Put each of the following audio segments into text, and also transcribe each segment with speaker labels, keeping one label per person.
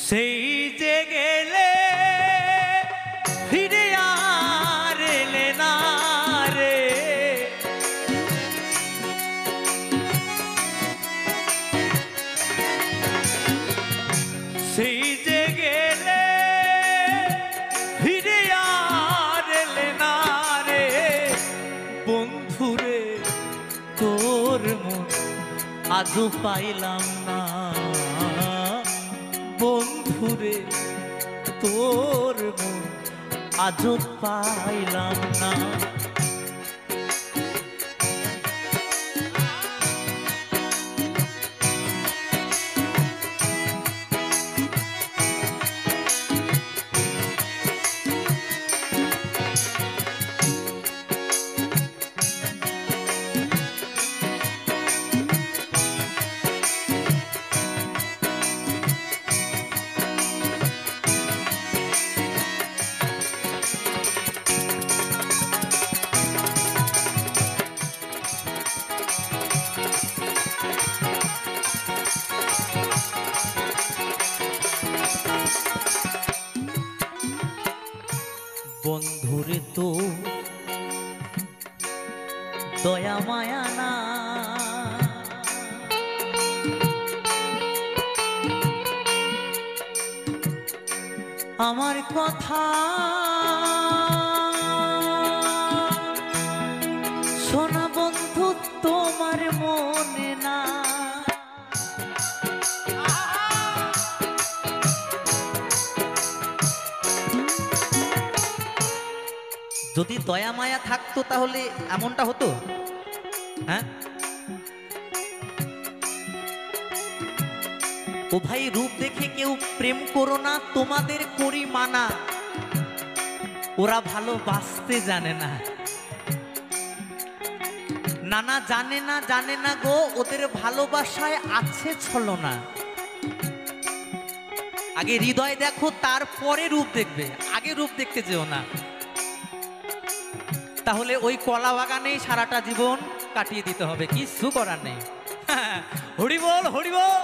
Speaker 1: সেই যে গেলে ফিরে আর এলে না রে, সেই যে গেলে ফিরে আর এলে না রে বন্ধুরে, তোর মন আজও পাইলাম না বন্ধুরে, তোর মন আজও পাইলাম না। বন্ধুরে তো দয়া মায়া না, আমার কথা শোনা বন্ধু তোমার মনে না, যদি দয়া মায়া থাকতো তাহলে এমনটা হতো? হ্যাঁ ও ভাই, রূপ দেখে কেউ প্রেম করো না, তোমাদের করি মানা, ওরা ভালোবাসতে জানে না। নানা জানে না, জানে না গো, ওদের ভালোবাসায় আছে ছলনা। আগে হৃদয় দেখো, তারপরে রূপ দেখবে, আগে রূপ দেখতে যেও না, তাহলে ওই কলা বাগানেই সারাটা জীবন কাটিয়ে দিতে হবে, কিছু করার নেই। হরি বল, হরি বল।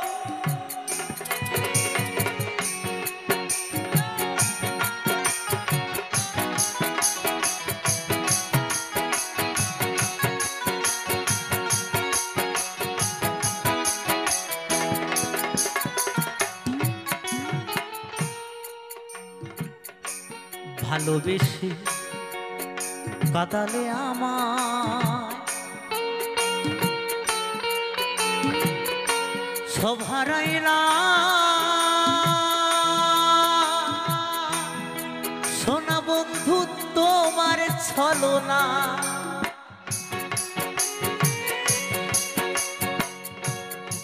Speaker 1: ভালোবেসে কাদালে আমার সব হারাইলাম, সোনা বন্ধু তোমার ছলনা,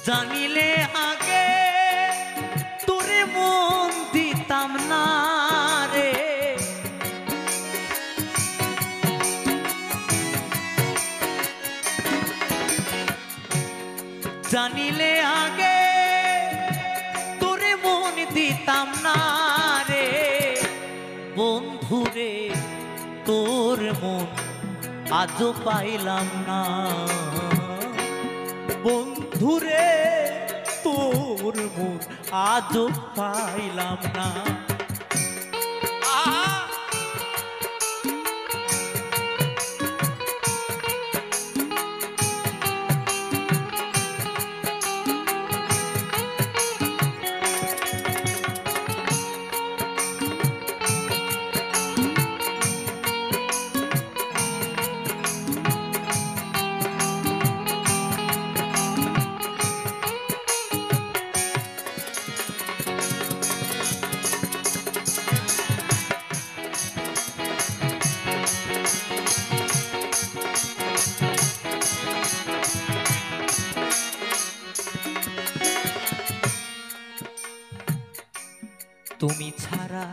Speaker 1: জানিলে আগে তোরে মন দিতাম না রে, জানিলে আগে তোরে মন দিতাম না রে বন্ধুরে, তোর মন আজও পাইলাম না বন্ধুরে, তোর মন আজও পাইলাম না। তুমি ছাড়া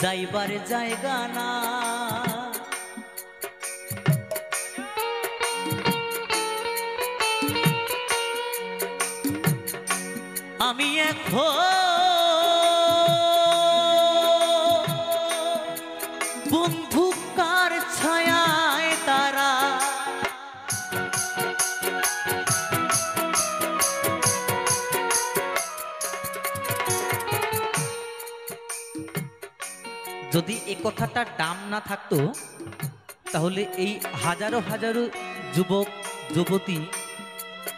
Speaker 1: যাইবার জায়গা না, আমি এখন বন্ধু কার ছায়ায় তারা, যদি এই কথাটার দাম না থাকতো তাহলে এই হাজারো হাজারো যুবক যুবতী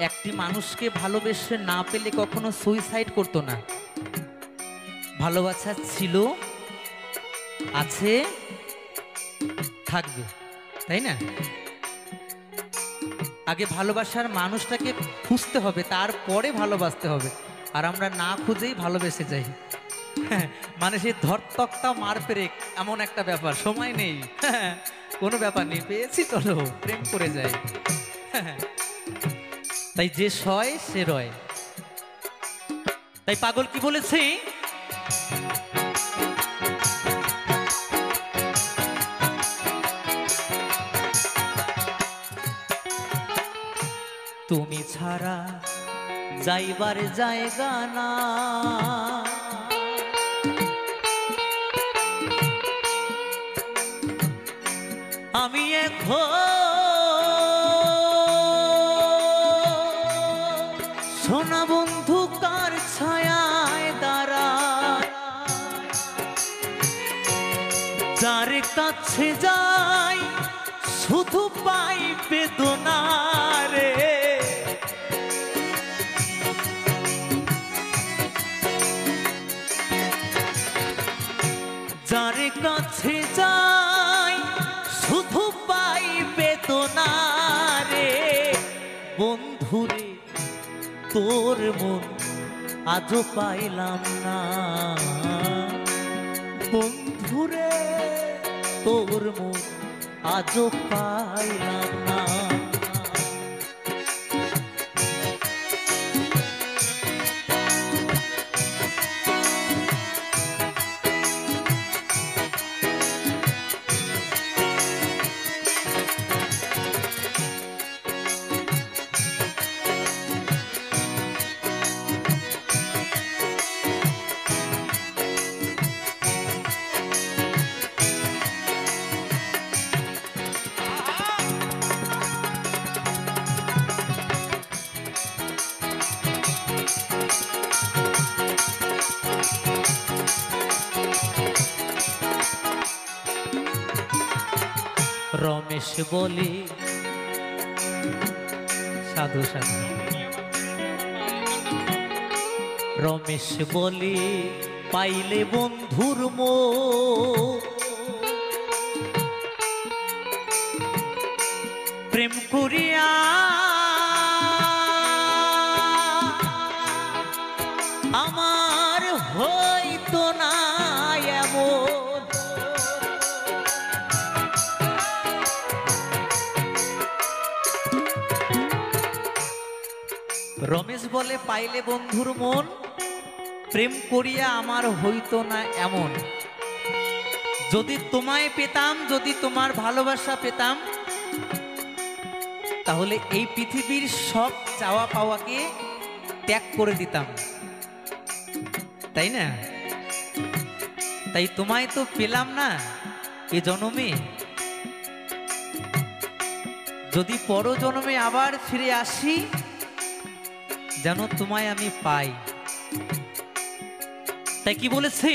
Speaker 1: একটি মানুষকে ভালোবেসে না পেলে কখনো সুইসাইড করতো না। ভালোবাসা ছিল, আছে, থাকবে, তাই না? আগে ভালোবাসার মানুষটাকে খুঁজতে হবে, তারপরে ভালোবাসতে হবে। আর আমরা না খুঁজেই ভালোবেসে যাই। মানে সেই ধরতকটা মার পেরে এমন একটা ব্যাপার, সময় নেই, কোনো ব্যাপার নেই, পেয়েছি চলো প্রেম করে যাই। তাই যে সয় সে রয়। তাই পাগল কি বলেছে? তুমি ছাড়া যাইবার জায়গা না, আমি এখন সোনা বন্ধু কার ছায়ায় দাঁড়ায়, যার কাছে যাই শুধু পাই বেদনা রে। যার কাছে যাই শুধু পাই বেদনা রে। বন্ধুরে তোর মন আজও পাইলাম না, বন্ধুরে তোর মন আজও পাইলাম না। রমেশ বলে সাধু সাধু, রমেশ বলে পাইলে বন্ধুর মন, প্রেম করিয়া আমার হইতো না এমন। রমেশ বলে পাইলে বন্ধুর মন, প্রেম করিয়া আমার হইতো না এমন। যদি তোমায় পেতাম, যদি তোমার ভালোবাসা পেতাম, তাহলে এই পৃথিবীর সব চাওয়া পাওয়াকে ত্যাগ করে দিতাম, তাই না? তাই তোমায় তো পেলাম না এ জন্মে, যদি পর জন্মে আবার ফিরে আসি যেন তোমায় আমি পাই। তাই কি বলেছি?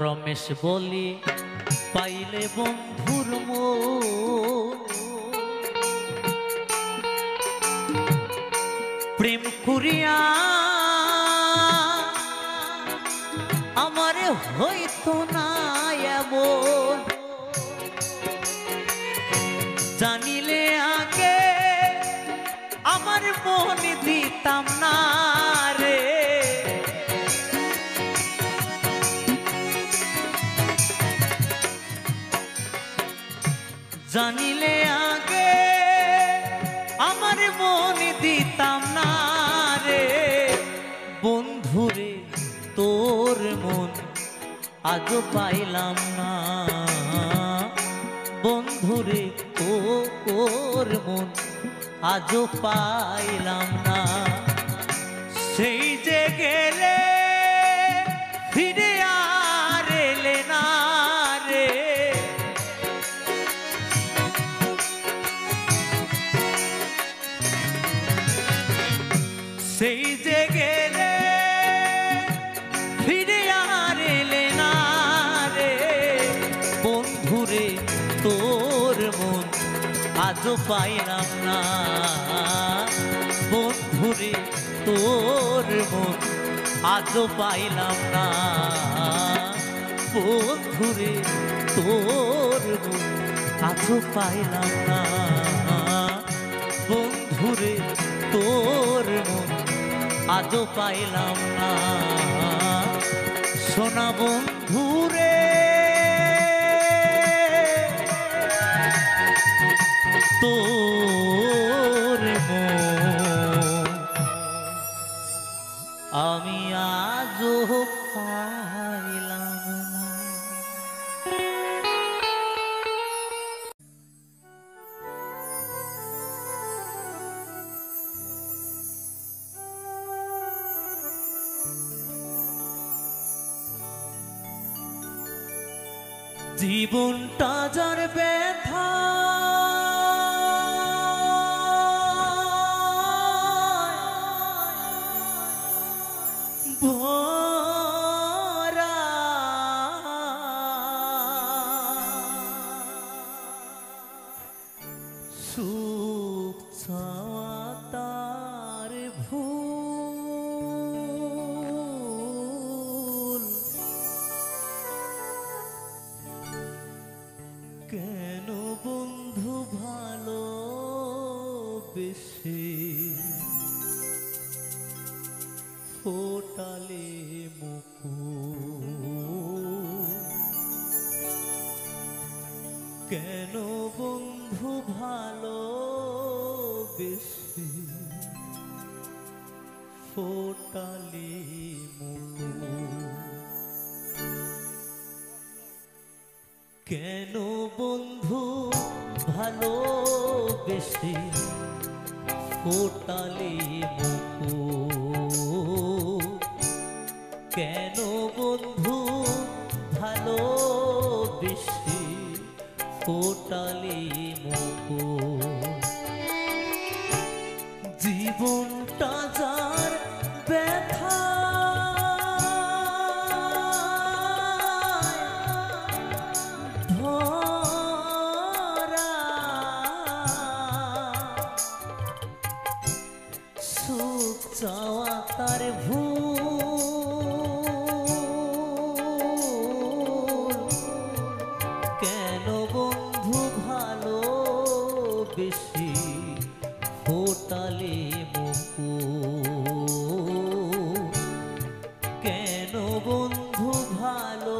Speaker 1: রমেশ বলি পাইলে বন্ধুর মন, প্রেম করিয়া আমার হইতো না এমন। জানিলে আগে আমার মন দিতাম না রে। জানিলে আগে আমার মন দিতাম না রে। বন্ধুরে তোর মন আজও পাইলাম না, বন্ধুরে তোর মন আজও পাইলাম না। সেই যে গেলে ফিরে যে গেলে ফিরে আর এলে না রে বন্ধুরে তোর মন আজও পাইলাম না বন্ধুরে তোর মন আজও পাইলাম না বন্ধুরে তোর মন আজও পাইলাম না বন্ধুরে তোর মন আজও পাইলাম না সোনা বন্ধুরে তোর মন আমি আজও পাইলাম না। জীবনটা যার ব্যথা ভরা সুখ চাওয়া তার ভুল কেন বন্ধু ভালো বেশি ফোটালে মুকুল কেন বন্ধু ভালো বেশি ফোটালে মুকুল কেন বন্ধু ভালোবেসে ফোটালে মুকুল কেন বন্ধু ভালোবেসে ফোটালে মুকুল জীবনটা যার ব্যথা সুখ চাওয়া তার ভুল কেন বন্ধু ভালো বেশি ফোটালে মুকুল কেন বন্ধু ভালো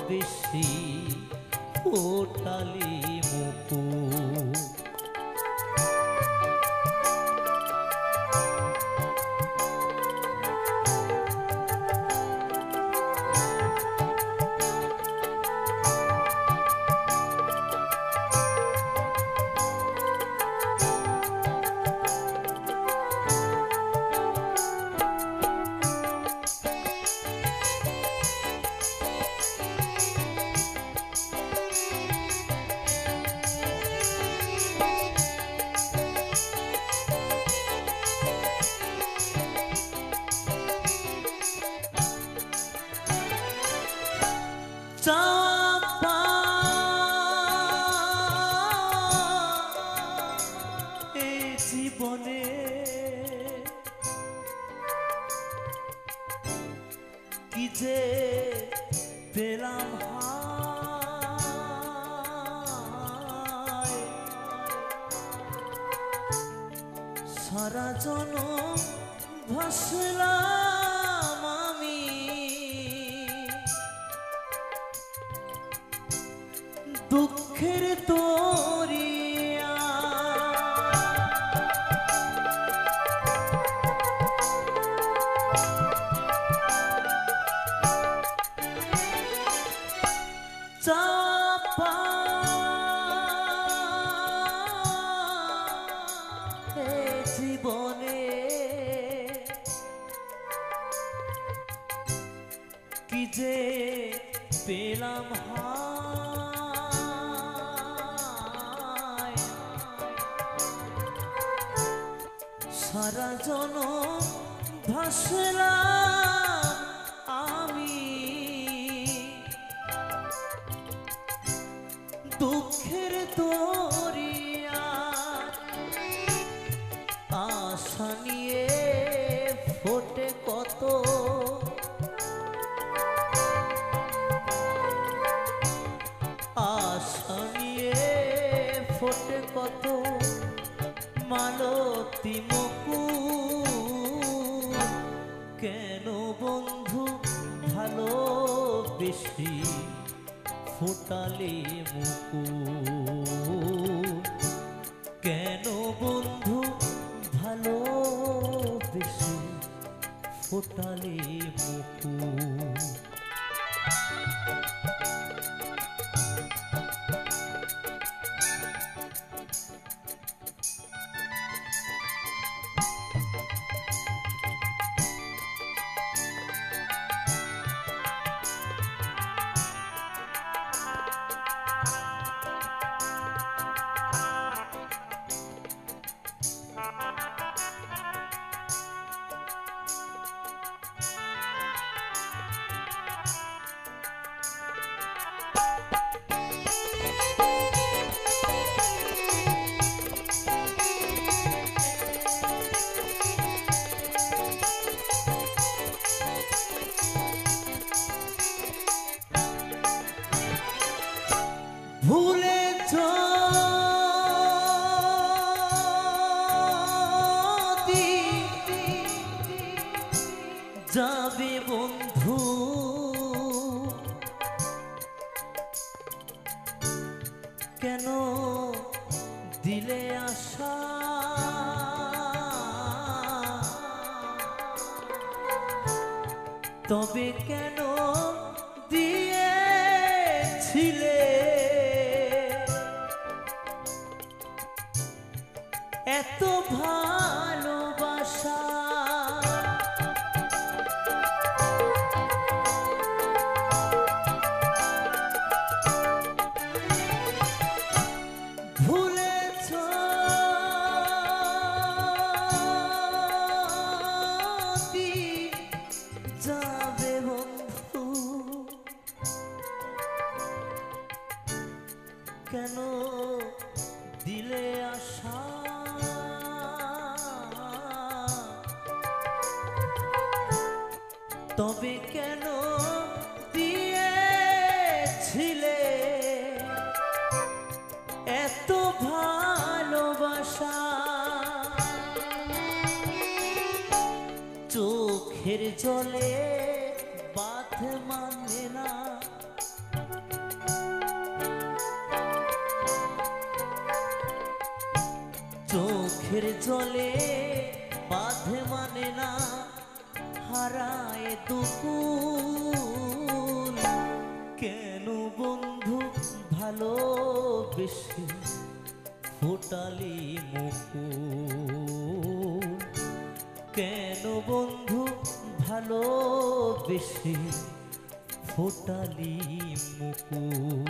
Speaker 1: বেশি ফোটালে মুকুল চাপা এই জীবনে কি যে পেলাম হায় সারা জনম ভাসলাম আমি দুঃখের দরিয়া চাপা জীবনে কি যে পেলাম হায় সারা জনম ভাসলাম আমি দুঃখের দরিয়া, আশা নিয়ে ফোটে কত আশা নিয়ে ফোটে কত মালতী মুকুল। কেন বন্ধু ভালোবেসে ফোটালে মুকুল? কেন বন্ধু ভালোবেসে ফোটালে মুকুল? ভুলে যদি যাবে বন্ধু, কেন দিলে আশা? তবে কেন দিয়েছিলে এত ভালোবাসা? ভুলেছ যদি যাবে বন্ধু, কেন দিলে আশা? তবে কেন দিয়েছিলে এত ভালোবাসা? চোখের জলে বাঁধ মানে না, চোখের জলে বাঁধ মানে না, হারায় দুকুল। কেন বন্ধু ভালোবেসে ফোটালি মুকুল? কেন বন্ধু ভালোবেসে ফোটালি মুকুল?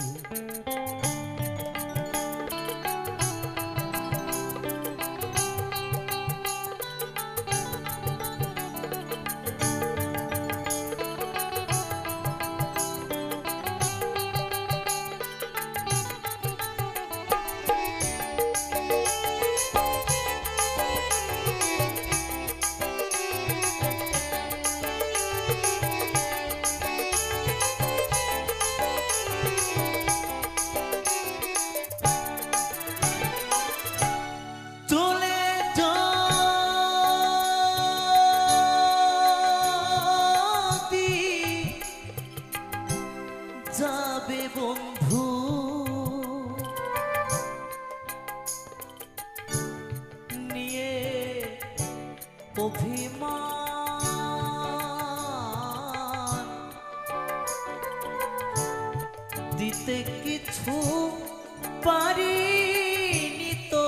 Speaker 1: যাবে বন্ধু, নিয়ে অভিমান, দিতে কিছু পারিনি তো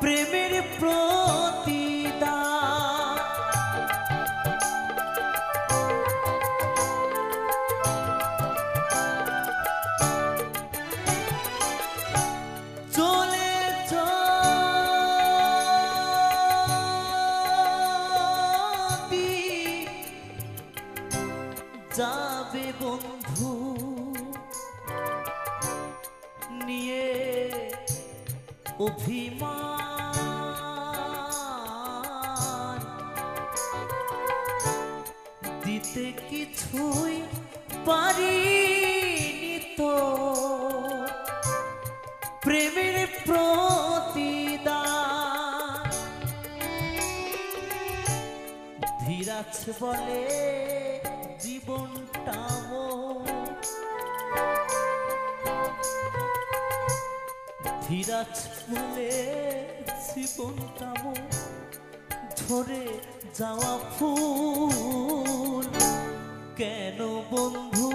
Speaker 1: প্রেমের প্রতিদান। চলে যাবে বন্ধু নিয়ে অভিমান, দিতে কিছুই পারিনি তো প্রেমের প্রতিদান। ধীরাজ বলে জীবনটা ধীরাজ বলে জীবনটা ঝরে যাওয়া ফুল। কেন বন্ধু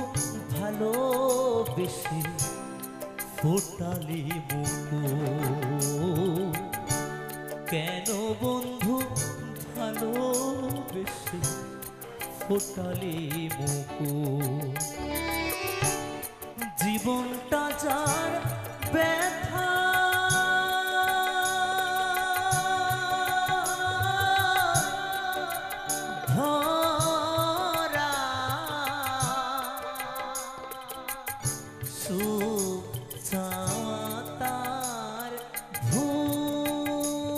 Speaker 1: ভালোবেসে ফোটালি মুকুল, কেন বন্ধু ভালোবেসে ফোটালি মুকুল। জীবনটা যার ব্যথা ধরা, সুখ চাওয়া তার ভুল।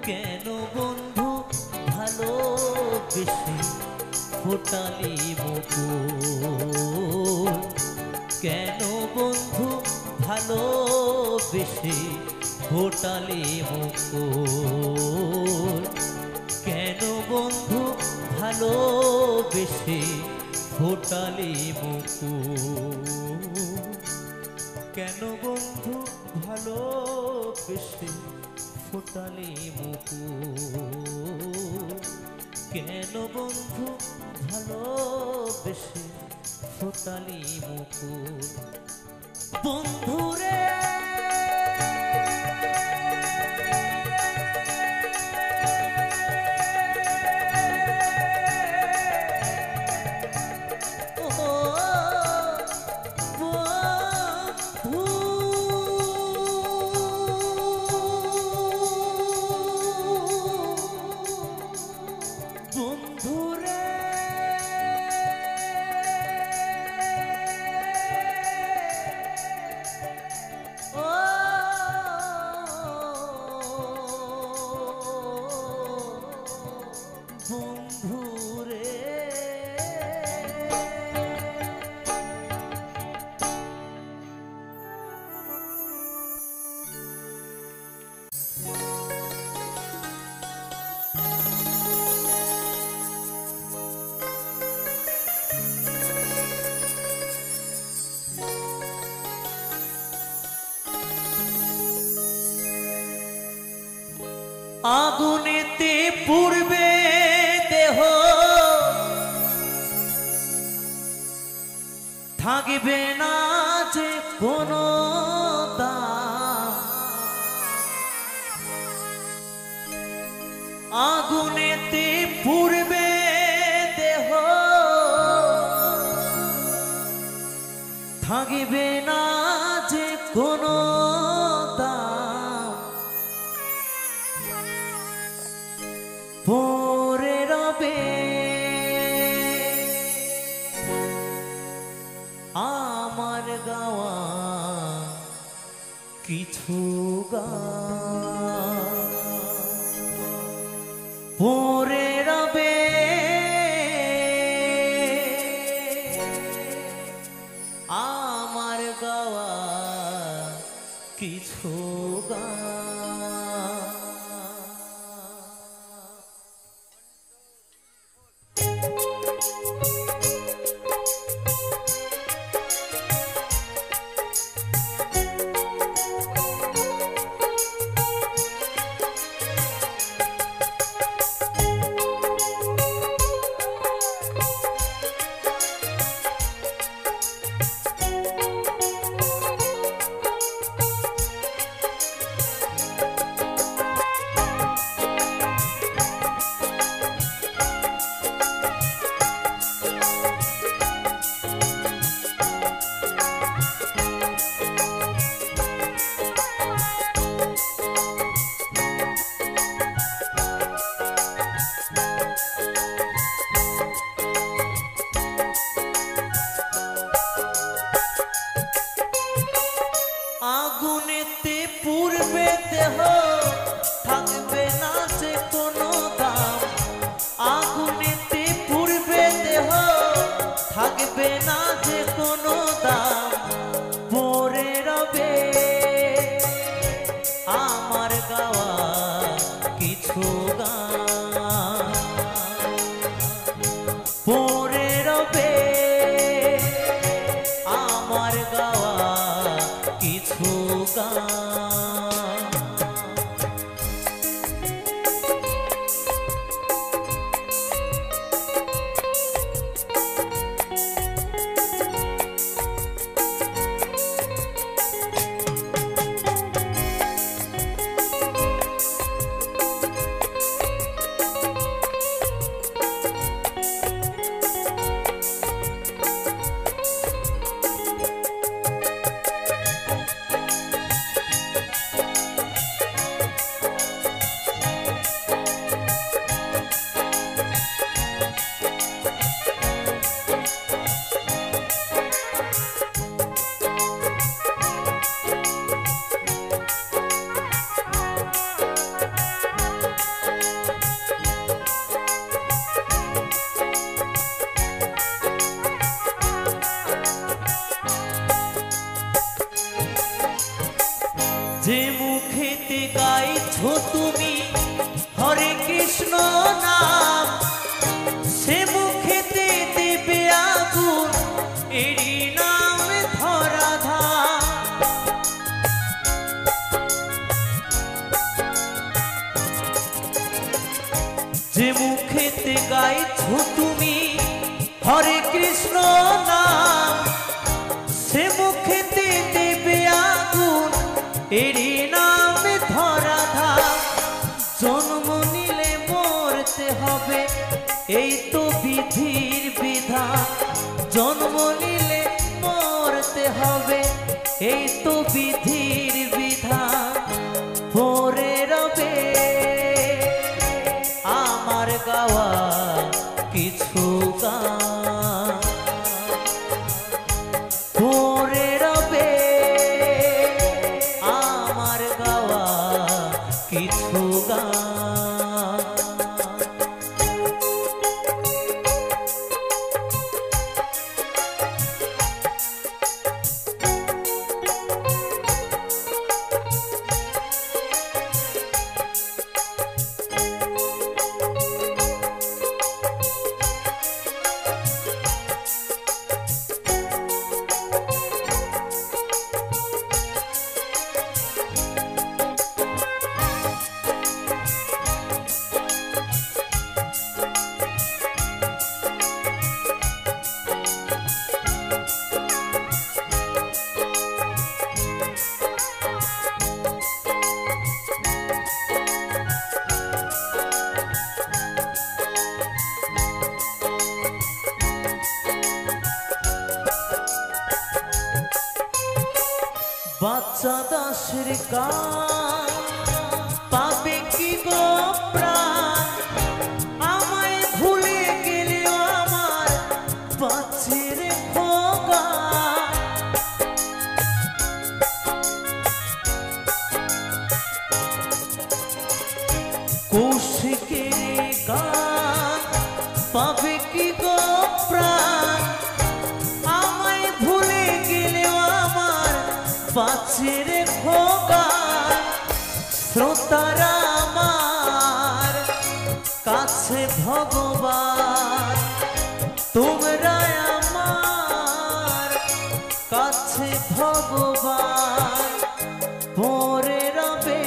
Speaker 1: কেন বন্ধু ভালোবেসে ফোটালি মুকুল, কেন বন্ধু ভালোবেসে ফোটালি মুকুল। কেন বন্ধু ভালোবেসে ফোটালি মুকুল। কেন বন্ধু ভালোবেসে ফোটালি মুকুল। কেন বন্ধু ভালোবেসে ফোটালি মুকুল। বন্ধুরে আগুনেতে পুড়বে দেহ, থাকবে না যে কোনো দাম। আগুনেতে পুড়বে দেহ, থাকবে না যে কোনো দাম। পরে রবে আমার গাওয়া কিছু গান, পরে রবে আমার গাওয়া কিছু গান।
Speaker 2: যে মুখেতে গাইছো তুমি হরে কৃষ্ণ নাম, সে মুখেতে দেবে আগুন এরই নামে ধরাধাম। জন্ম নিলে মরতে হবে এই তো বিধির বিধান, জন্ম নিলে মরতে হবে এই তো বিধির বিধান। পরে রবে আমার গাওয়া কিছু গান, পরে রবে আমার গাওয়া কিছু গান। বাচ্চা দাসের গান পাবে কি গো প্রাণ, আমায় ভুলে গেলেও আমার বাচ্চের খোকা। কৌশিকের গান পাবে কি গো প্রাণ, আমায় ভুলে গেলেও আমার বাচ্চের খোকা। শ্রোতারা আমার কাছে ভগবান, তোমরা আমার কাছে ভগবান। পরে রবে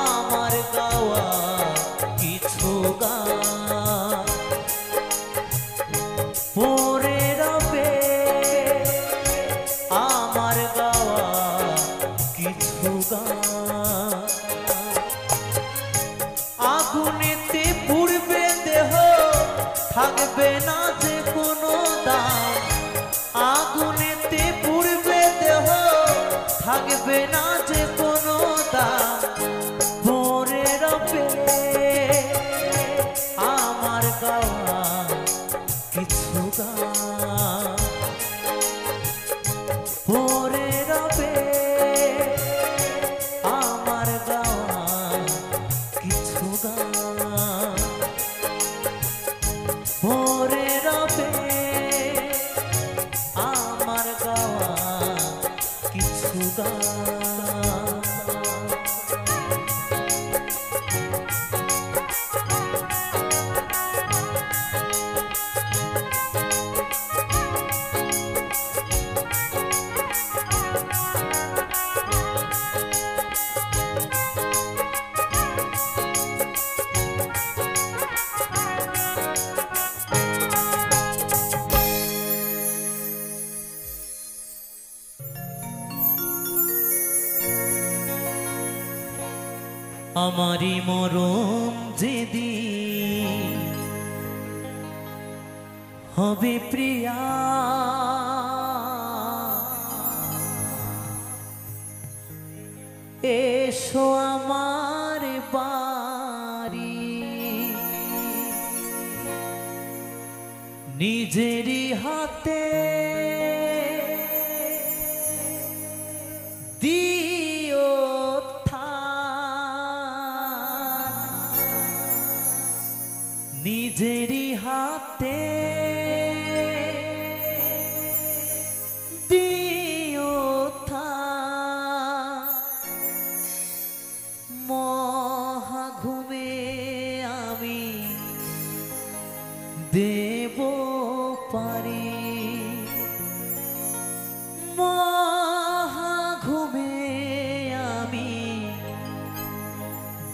Speaker 2: আমার গাওয়া কিছু গান, পরে রবে আমার গাওয়া কিছু গান। আগুনেতে পুড়বে দেহ থাকবে না যে কোনো দাম, আগুনেতে পুড়বে দেহ থাকবে না যে কোনো দাম। পরে রবে আমার গাওয়া কিছু গান, পরে রবে আমার গাওয়া কিছু গান, পরে রবে আমার গাওয়া কিছু গান। আমারি মরণ যেদিন হবে প্রিয়া, এসো আমার বাড়ি, নিজেরই হাতে দিও নিজেরই হাতে দিও মহা ঘুমে আমি দেব পারি, মহা ঘুমে আমি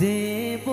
Speaker 2: দেব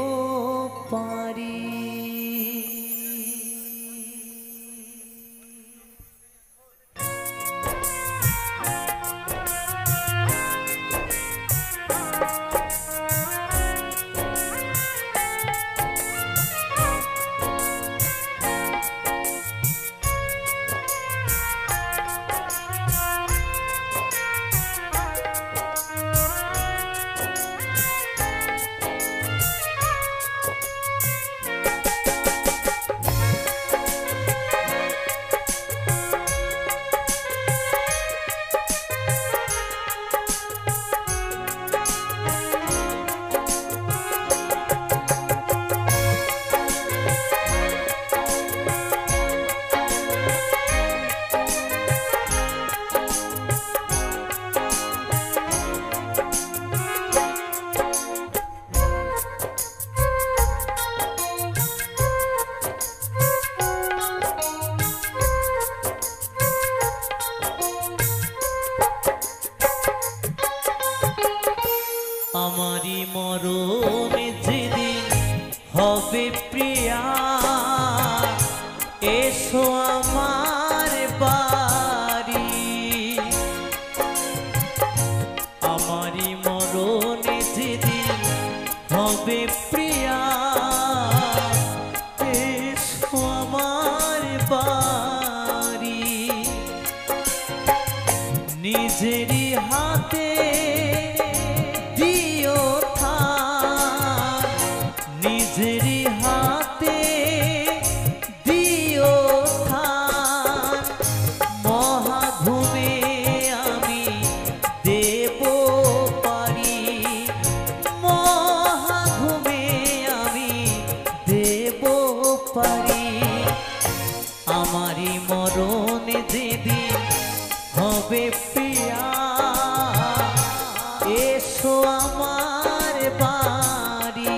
Speaker 2: আমারি মরণ যেদিন হবে প্রিয়া, এসো আমার বাড়ি। আমারি মরণ যেদিন হবে প্রিয়া, এসো আমার বাড়ি। নিজেরই হাতে দিও থান, নিজেরই হাতে দিও থান। মহাঘুমে আমি দেব পারি, মহাঘুমে আমি দেব পারি। আমারই মরণ যেদিন হবে প্রিয়া, এসো আমার বাড়ি।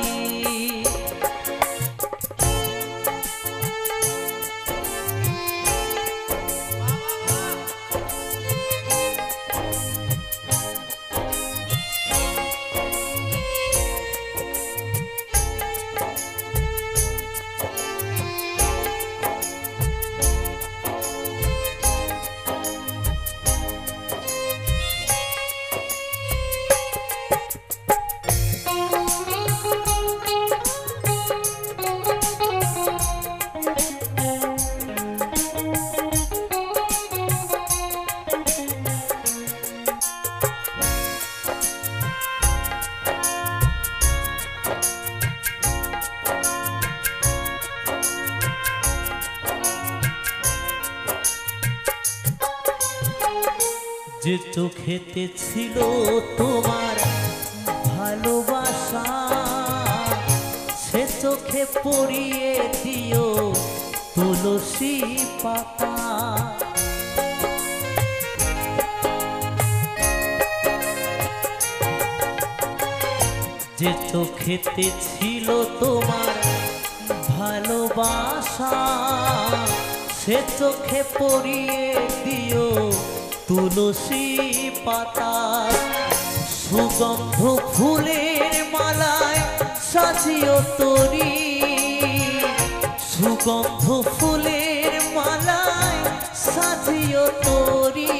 Speaker 2: যে চোখেতে ছিল তোমার ভালোবাসা, সে চোখে পড়িয়ে দিও তুলসী পাতা। যে চোখেতে ছিল তোমার ভালোবাসা, সে চোখে পড়িয়ে দিও তুলসী পাতা। সুগন্ধ ফুলের মালায় সাজিও তরি, সুগন্ধ ফুলের মালায় সাজিও তরি।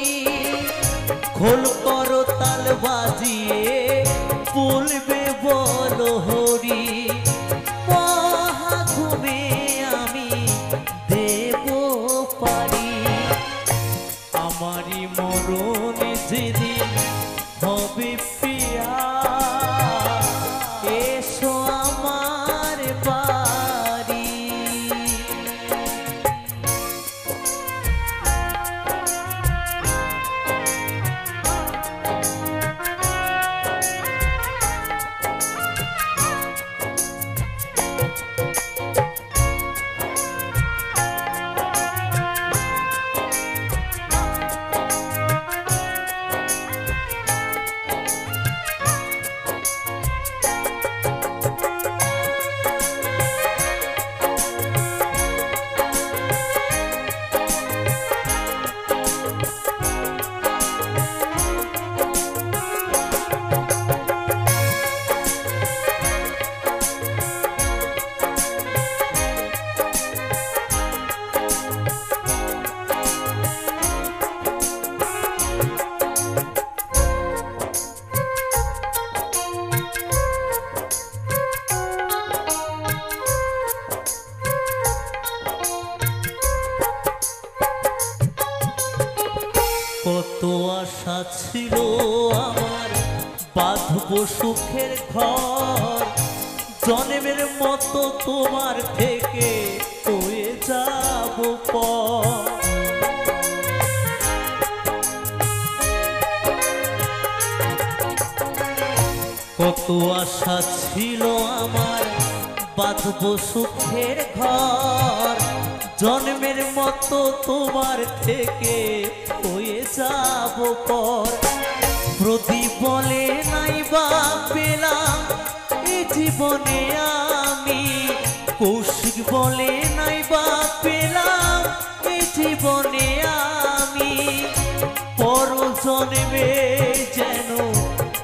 Speaker 2: খোল করো তাল বাজিয়ে বলবে বলো হরি। মহাঘুমে আমি দেব পারি, আমারই মরণ যেদিন হবে প্রিয়া, এসো আমার বাড়ি। কত আশা ছিল আমার বাঁধব সুখের ঘর, জন্মের মতো তোমার থেকে হয়ে যাব পর। কত আশা ছিল আমার বাঁধব সুখের ঘর, জন্মের মতো তোমার থেকে হয়ে যাব পর। প্রদীপ বলে নাই বা পেলাম এই জীবনে আমি, কৌশিক বলে নাই বা পেলাম এই জীবনে আমি। পর জন্মে যেন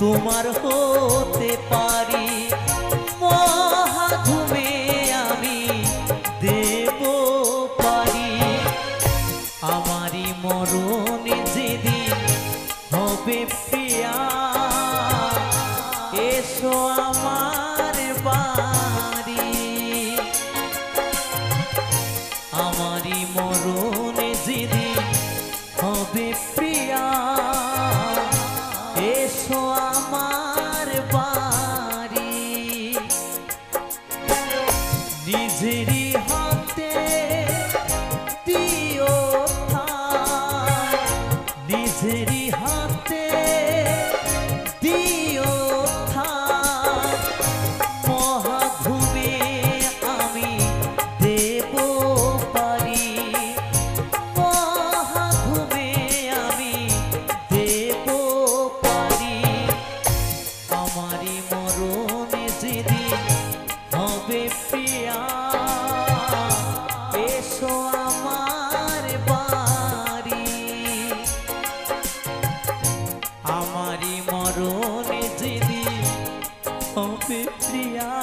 Speaker 2: তোমার হতে পারি। নিজেরই হাতে দিও ঠাই, নিজেরই হাতে দিও ঠাই, মহাভূমে আমি দেব পারি, মহাভূমে আমি দেব পারি। আমারই মরণে যেদিন হবে প্রিয়া, এসো আমার বাড়ি। আমারই মরণে যেদিন হবে প্রিয়া,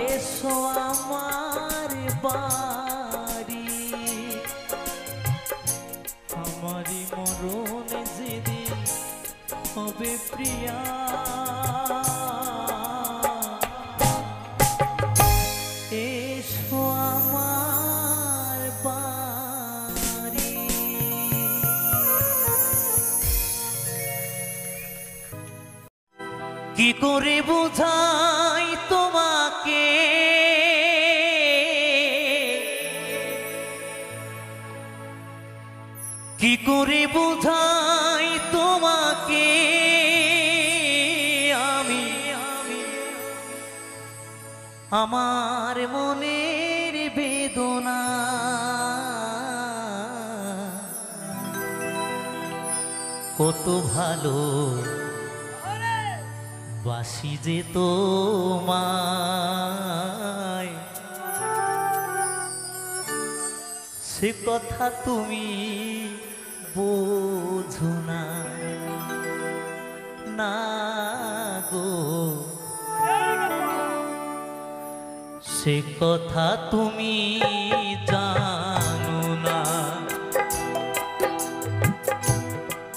Speaker 2: এসো আমার বাড়ি। আমারই মরণে যেদিন হবে প্রিয়া, এসো আমার বাড়ি। কি করে বোঝাই তোমাকে, কি করে বোঝাই তোমাকে আমি, আমার মনের বেদনা। কত ভালো বাসি যে তোমায়, সে কথা তুমি বোঝো না, না গো, সে কথা তুমি জানো না।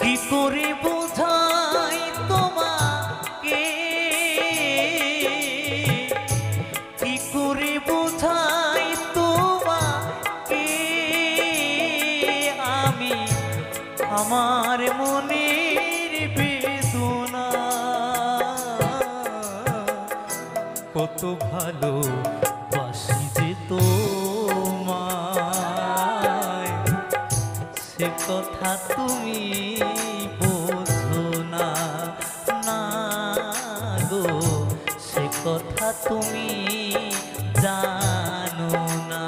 Speaker 2: কি করে বোঝাই তোমাকে, কি করে বোঝাই তোমাকে আমি, আমার মনের বেদনা। কত ভালো বাসি যে তোমায়, সে কথা তুমি বোঝো না, না গো, সে কথা তুমি জানো না।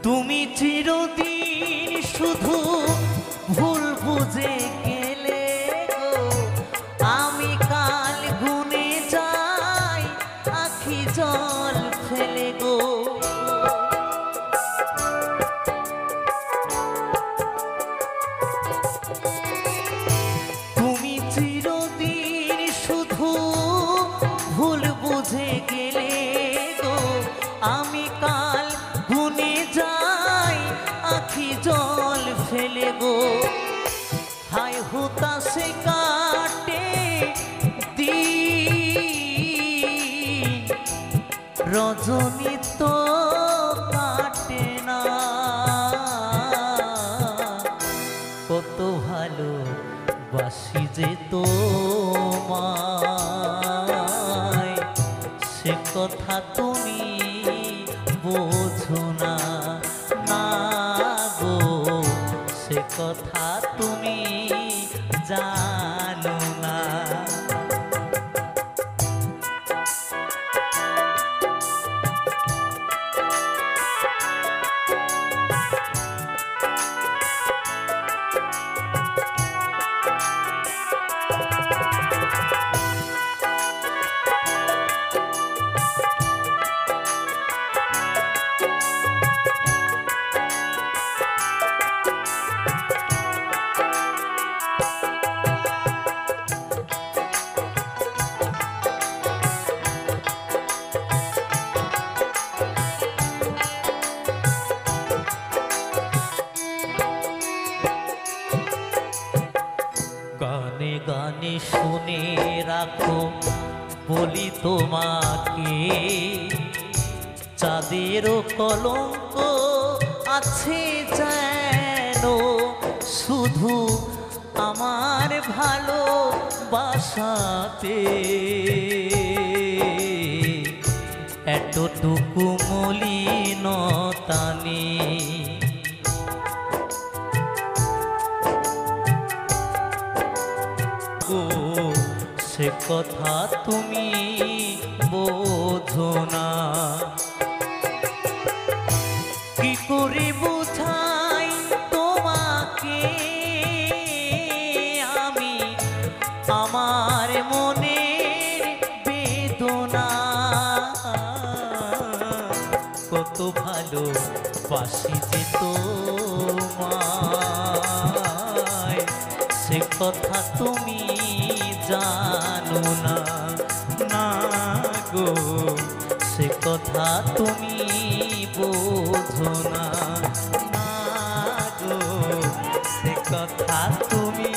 Speaker 2: তুমি চিরদিন শুধু ভুল বুঝে গেলে গো, আমি কাল গুনে যাই আখি জল ফেলে গো। তুমি চিরদিন শুধু ভুল বুঝে গেলে গো, আমি কাল গুনে যাই আখি জল ফেলে গো। হায় হুতাশে কাটে দিন, রজনী তো কাটে না। কত ভালো বাসি যে তোমায়, সে কথা তুমি বোঝো না, না গো, সে কথা তুমি জানো না। তোমাকে, চাঁদেরও কলঙ্ক আছে যেন শুধু আমার ভালোবাসাতে, এতটুকু মলিনতা নেই। গো সে কথা তুমি বোঝো না, কি করে বুঝাই তোমাকে আমি আমার মনের বেদনা, কত ভালোবাসি যে তোমায়, সে কথা তুমি জানো না, না গো সে কথা তুমি বোঝো না, না গো সে কথা তুমি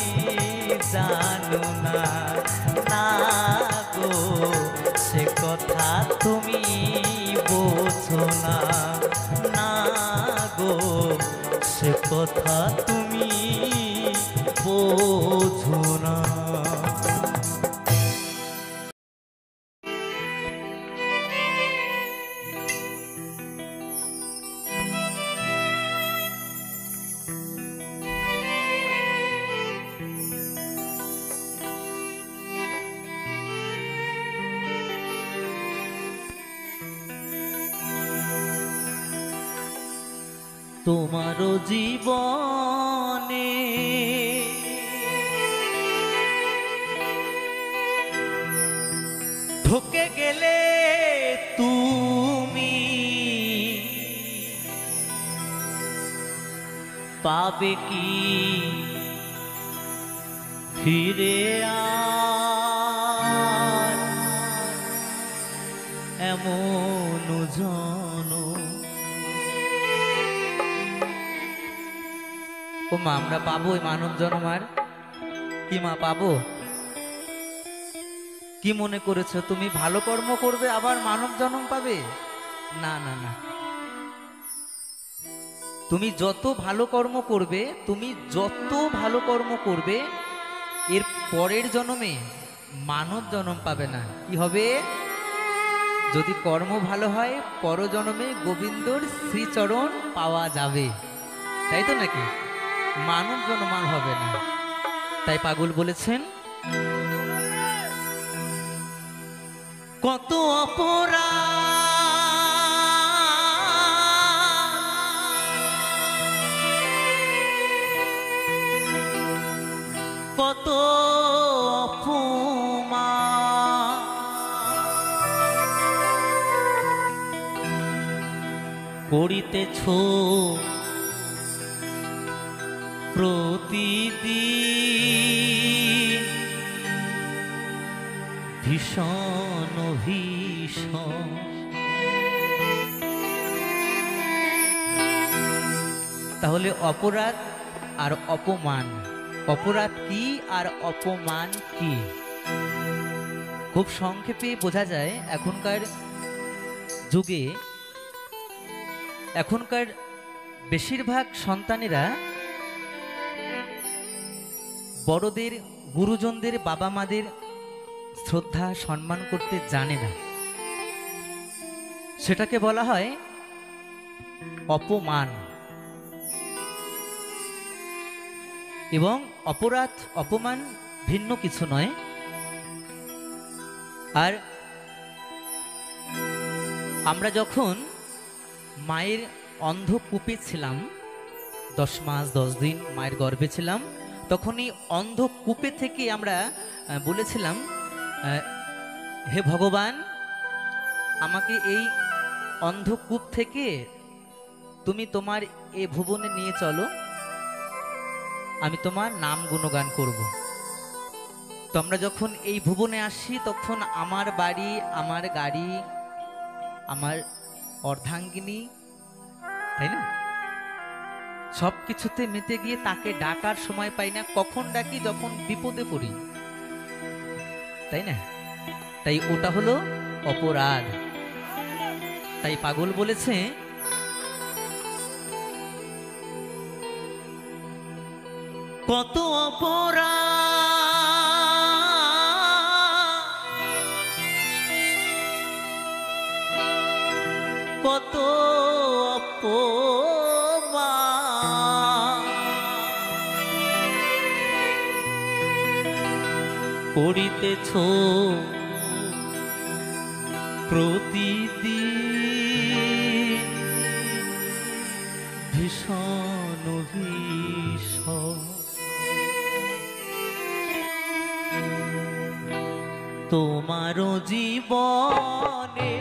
Speaker 2: জানো না, না গো সে কথা তুমি বোঝো না, না গো সে কথা তুমি বোঝো না। তোমারও জীবনে ঢুকে গেলে তুমি, পাবে কি ফিরে আর এমন জনম?
Speaker 1: ও মা, আমরা পাবো ওই মানব জন্ম? আর কি মা পাবো? কি মনে করেছো তুমি ভালো কর্ম করবে আবার মানব জন্ম পাবে? না না না, তুমি যত ভালো কর্ম করবে, তুমি যত ভালো কর্ম করবে, এর পরের জন্মে মানব জন্ম পাবে না। কি হবে? যদি কর্ম ভালো হয় পরজন্মে গোবিন্দর শ্রীচরণ পাওয়া যাবে, তাই তো নাকি? মানব জন্ম আর হবে না। তাই পাগল বলেছেন,
Speaker 2: কত অপরাধ, কত অপমান, করিতেছ প্রতিদিন ভীষণ ভীষণ।
Speaker 1: তাহলে অপরাধ আর অপমান, অপরাধ কি আর অপমান কি? খুব সংক্ষেপে বোঝা যায় এখনকার যুগে, এখনকার বেশিরভাগ সন্তানেরা বড়দের, গুরুজনদের, বাবা মাদের শ্রদ্ধা সম্মান করতে জানে না। সেটাকে বলা হয় অপমান। এবং অপরাধ অপমান ভিন্ন কিছু নয়। আর আমরা যখন মায়ের অন্ধকূপে ছিলাম, 10 মাস 10 দিন মায়ের গর্ভে ছিলাম, তখন এই অন্ধকূপে থেকে আমরা বলেছিলাম, হে ভগবান, আমাকে এই অন্ধকূপ থেকে তুমি তোমার এ ভুবনে নিয়ে চলো, আমি তোমার নাম গুণগান করব। তো আমরা যখন এই ভুবনে আসি তখন আমার বাড়ি, আমার গাড়ি, আমার অর্ধাঙ্গিনী, তাই না, সব কিছুতে মেতে গিয়ে তাকে ডাকার সময় পাই না। কখন ডাকি? যখন বিপদে পড়ি, তাই না? তাই ওটা হলো অপরাধ। তাই পাগল বলেছে,
Speaker 2: কত অপরাধ, কত অপমান করিতেছ প্রতিদিন, ভীষণ ভীষণ তোমারও জীবনে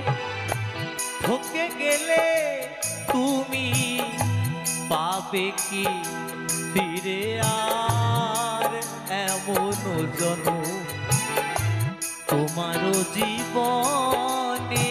Speaker 2: ঠকে গেলে তুমি পাবে কি ফিরে আর এমন জনম তোমারও জীবনে।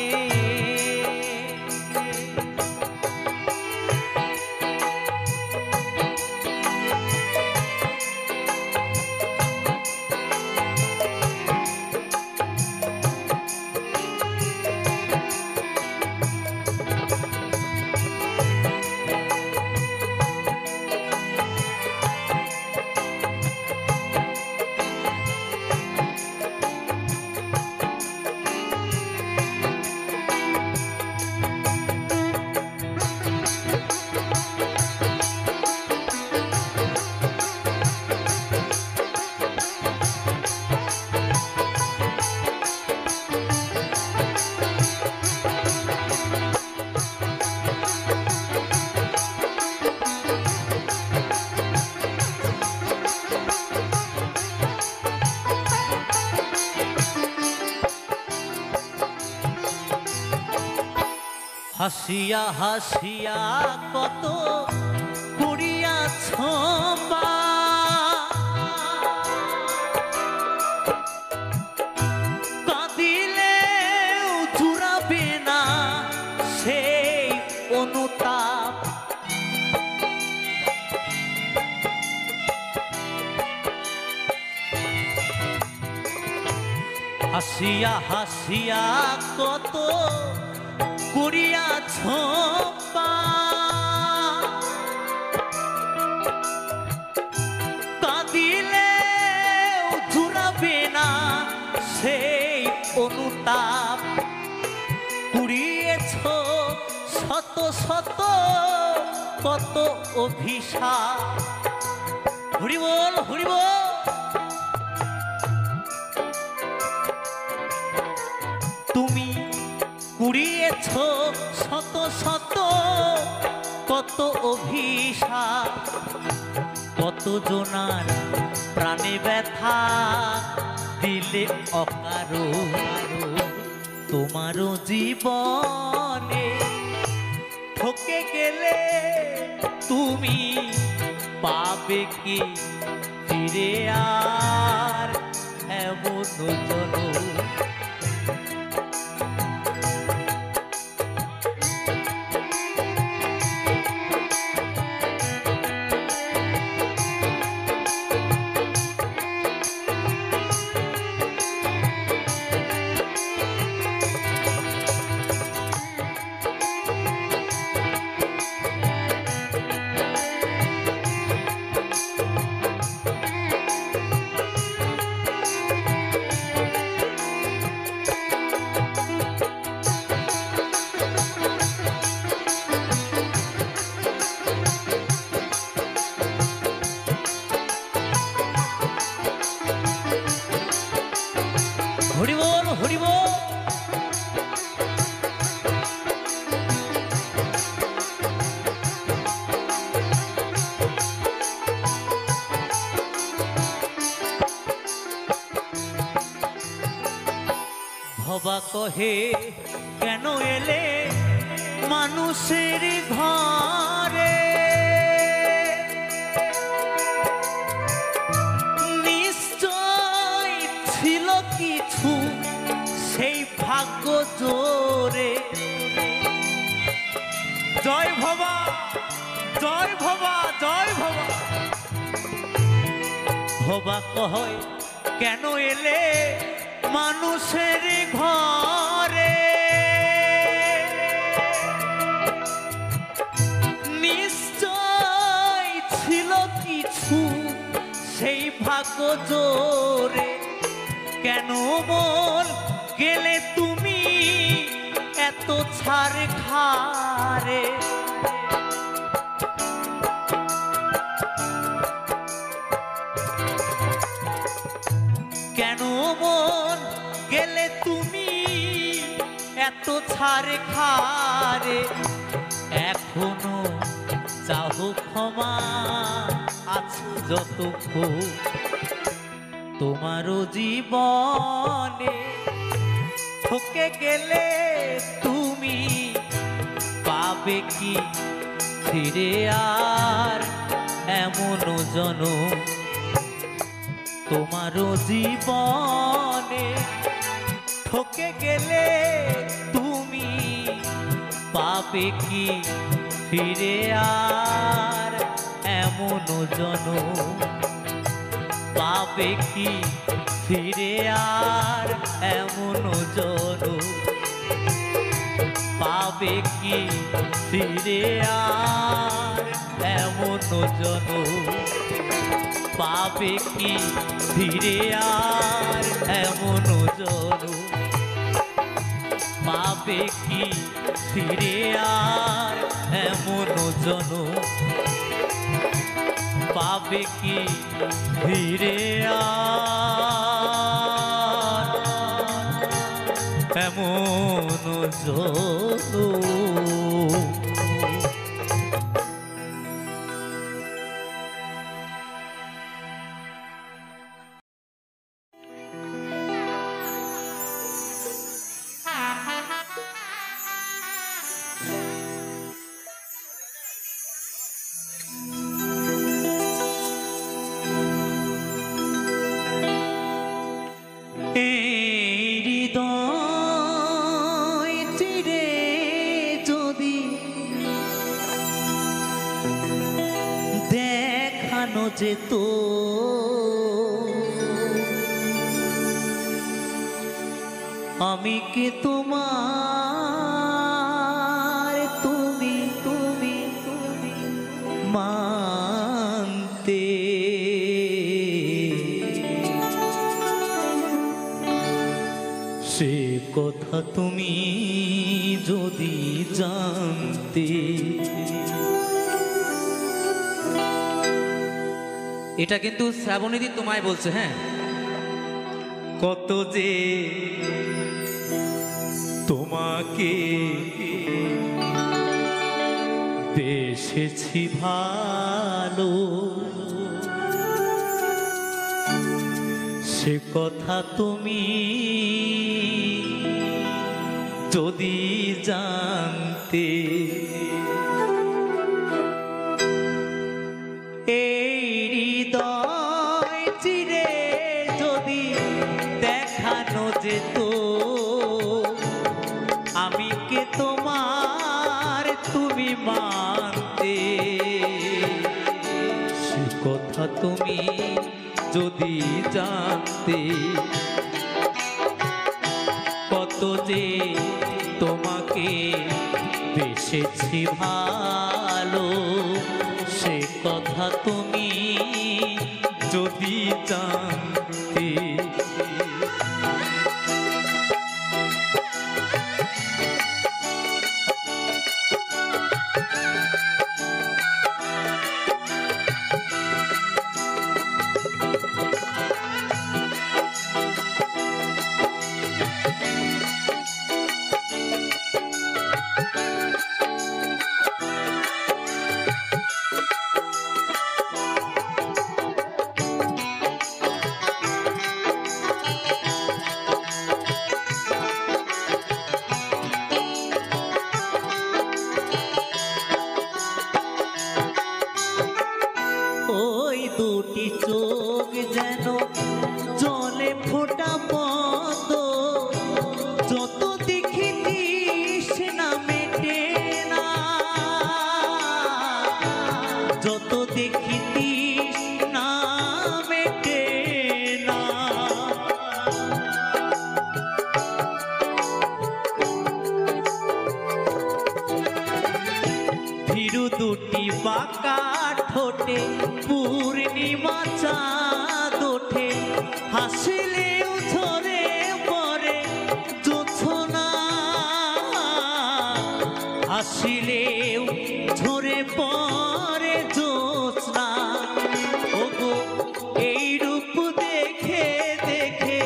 Speaker 2: হাসিয়া হাসিয়া কত করিয়াছ বা, কাঁদিলেও জুড়াবে না সেই অনুতাপ। হাসিয়া হাসিয়া কত করিয়াছ পাপ, কাঁদিলেও জুড়াবে না সেই অনুতাপ। কুড়িয়েছ শত শত কত অভিশাপ। হরি বল হরি বল। তুমি কুড়িয়েছ শত শত কত অভিশাপ, কত জনার প্রাণে ব্যথা দিলে অকারণ। তোমারও জীবনে ঠকে গেলে তুমি পাবে কি ফিরে আর এমন জনম। হরি বল হরি বল। ভবা কহে কেন এলে মানুষের ঘরে, নিশ্চয় ছিল কিছু সেই ভাগ্য জোরে। জয় ভবা জয় ভবা জয় ভবা। ভবা কয় কেন এলে মানুষের ঘরে নিশ্চয় ছিল কিছু সেই ভাগ্য জোরে। কেন মন গেলে তুমি এত ছাড় খারে? কেন মন গেলে তুমি এত ছাড় খারে? এখনো চাহো ক্ষমা আছে যতক্ষণ তোমারও জীবনে। ঠকে গেলে তুমি পাবে কি ফিরে আর এমন জনম? তোমারও জীবনে ঠকে গেলে তুমি পাবে কি ফিরে আর এমন জনম? পাবে কি ফিরে আর এমন জনম? পাবে কি ফিরে আর এমন জনম? পাবে কি ফিরে আর এমন জনম? পাবে কি ফিরে আর এমন জনম? পাবে কি ফিরে আর এমন জনম? যেত আমি কি তোমার তুমি তুমি তুমি মানতে? সে কথা তুমি যদি জানতে।
Speaker 1: এটা কিন্তু শ্রাবণীদি তোমায় বলছে। হ্যাঁ,
Speaker 2: কত যে তোমাকে বেসেছি ভালো, সে কথা তুমি যদি জানতে। দেখানো যেত আমি কে তোমার তুমি মানতে। সে কথা তুমি যদি জানতে। কত যে তোমাকে বেসেছি ভালো, সে কথা তুমি যদি জানতে। দুটি চোখ যেন জলে ফোটা পদ্ম, যত দেখি তৃষ্ণা মেটে না, যত দেখি তৃষ্ণা মেটে না। ভীরু দুটি বাঁকা ঠোঁটে পূর্ণিমা চাঁদ ওঠে, হাসিলেও ঝরে পড়ে জোছনা, হাসিলেও ঝরে পড়ে জোছনা। ওগো এই রূপ দেখে দেখে,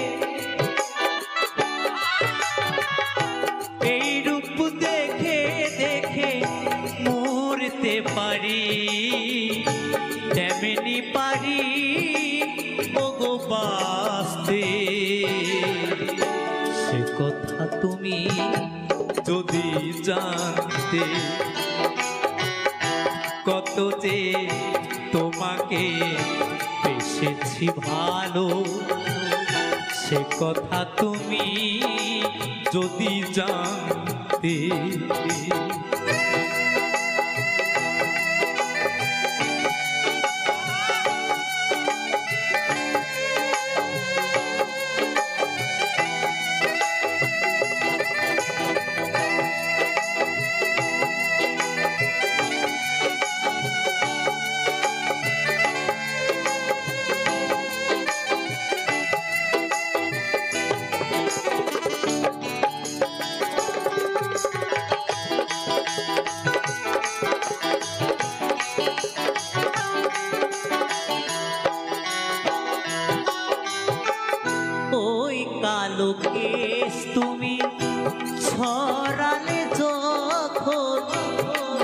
Speaker 2: এই রূপ দেখে দেখে মরতে পারি, তেমনি পারি ওগো বাঁচতে। সে কথা তুমি যদি জানতে, কত যে তোমাকে বেসেছি ভালো, সে কথা তুমি যদি জানতে। ওই কালো কেশ তুমি ছড়ালে যখন,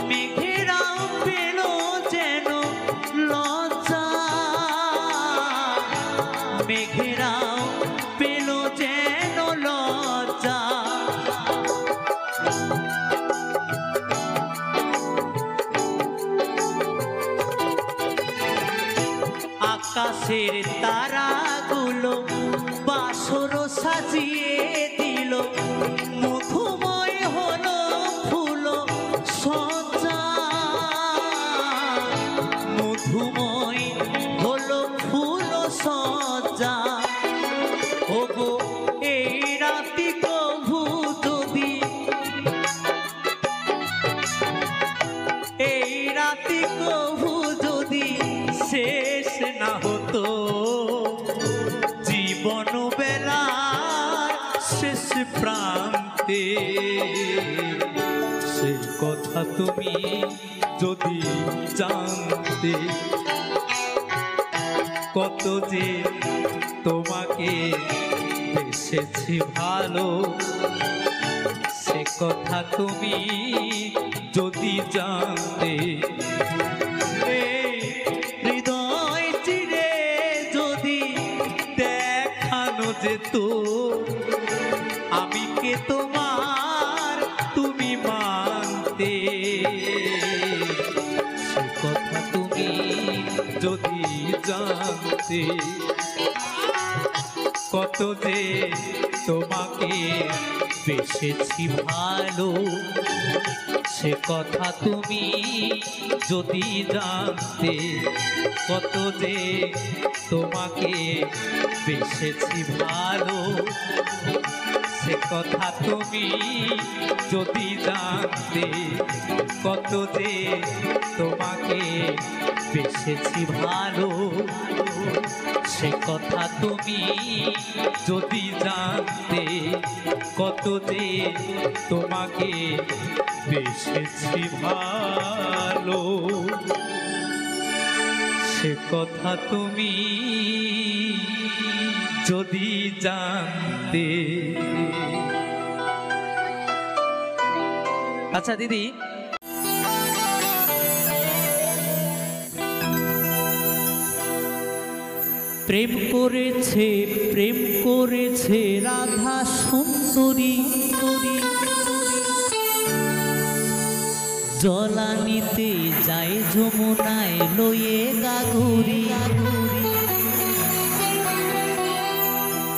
Speaker 2: মেঘেরাও পেল যেন লজ্জা, মেঘেরাও পেল যেন লজ্জা। আকাশের তারাগুলো বাসর সাজিয়ে দিল, মধুময় হলো ফুল সজ্জা, মধুময় হলো ফুল সজ্জা। ওগো এই রাতি কভু যদি, এই রাতি কভু যদি শেষ না হতো, জীবন বেলার শেষ প্রান্তে। সেই কথা তুমি যদি জানতে, কত যে তোমাকে বেসেছি ভালো, সে কথা তুমি যদি জানতে। হৃদয় চিরে যদি দেখানো যেত, আমি কে তোমার তুমি মানতে। সে কথা তুমি যদি জানতে, কত যে তোমাকে বেসেছি ভালো, সে কথা তুমি যদি জানতে, কত যে তোমাকে বেসেছি ভালো, সে কথা তুমি যদি জানতে, কত যে তোমাকে বেসেছি ভালো, সে কথা তুমি যদি জানতে, কত যে তোমাকে বেসেছি ভালো, সে কথা তুমি যদি জানতে।
Speaker 1: আচ্ছা দিদি,
Speaker 2: প্রেম করেছে, প্রেম করেছে রাধা সুন্দরী, জলানিতে যায় যমুনায় লয়ে গাঘুরি,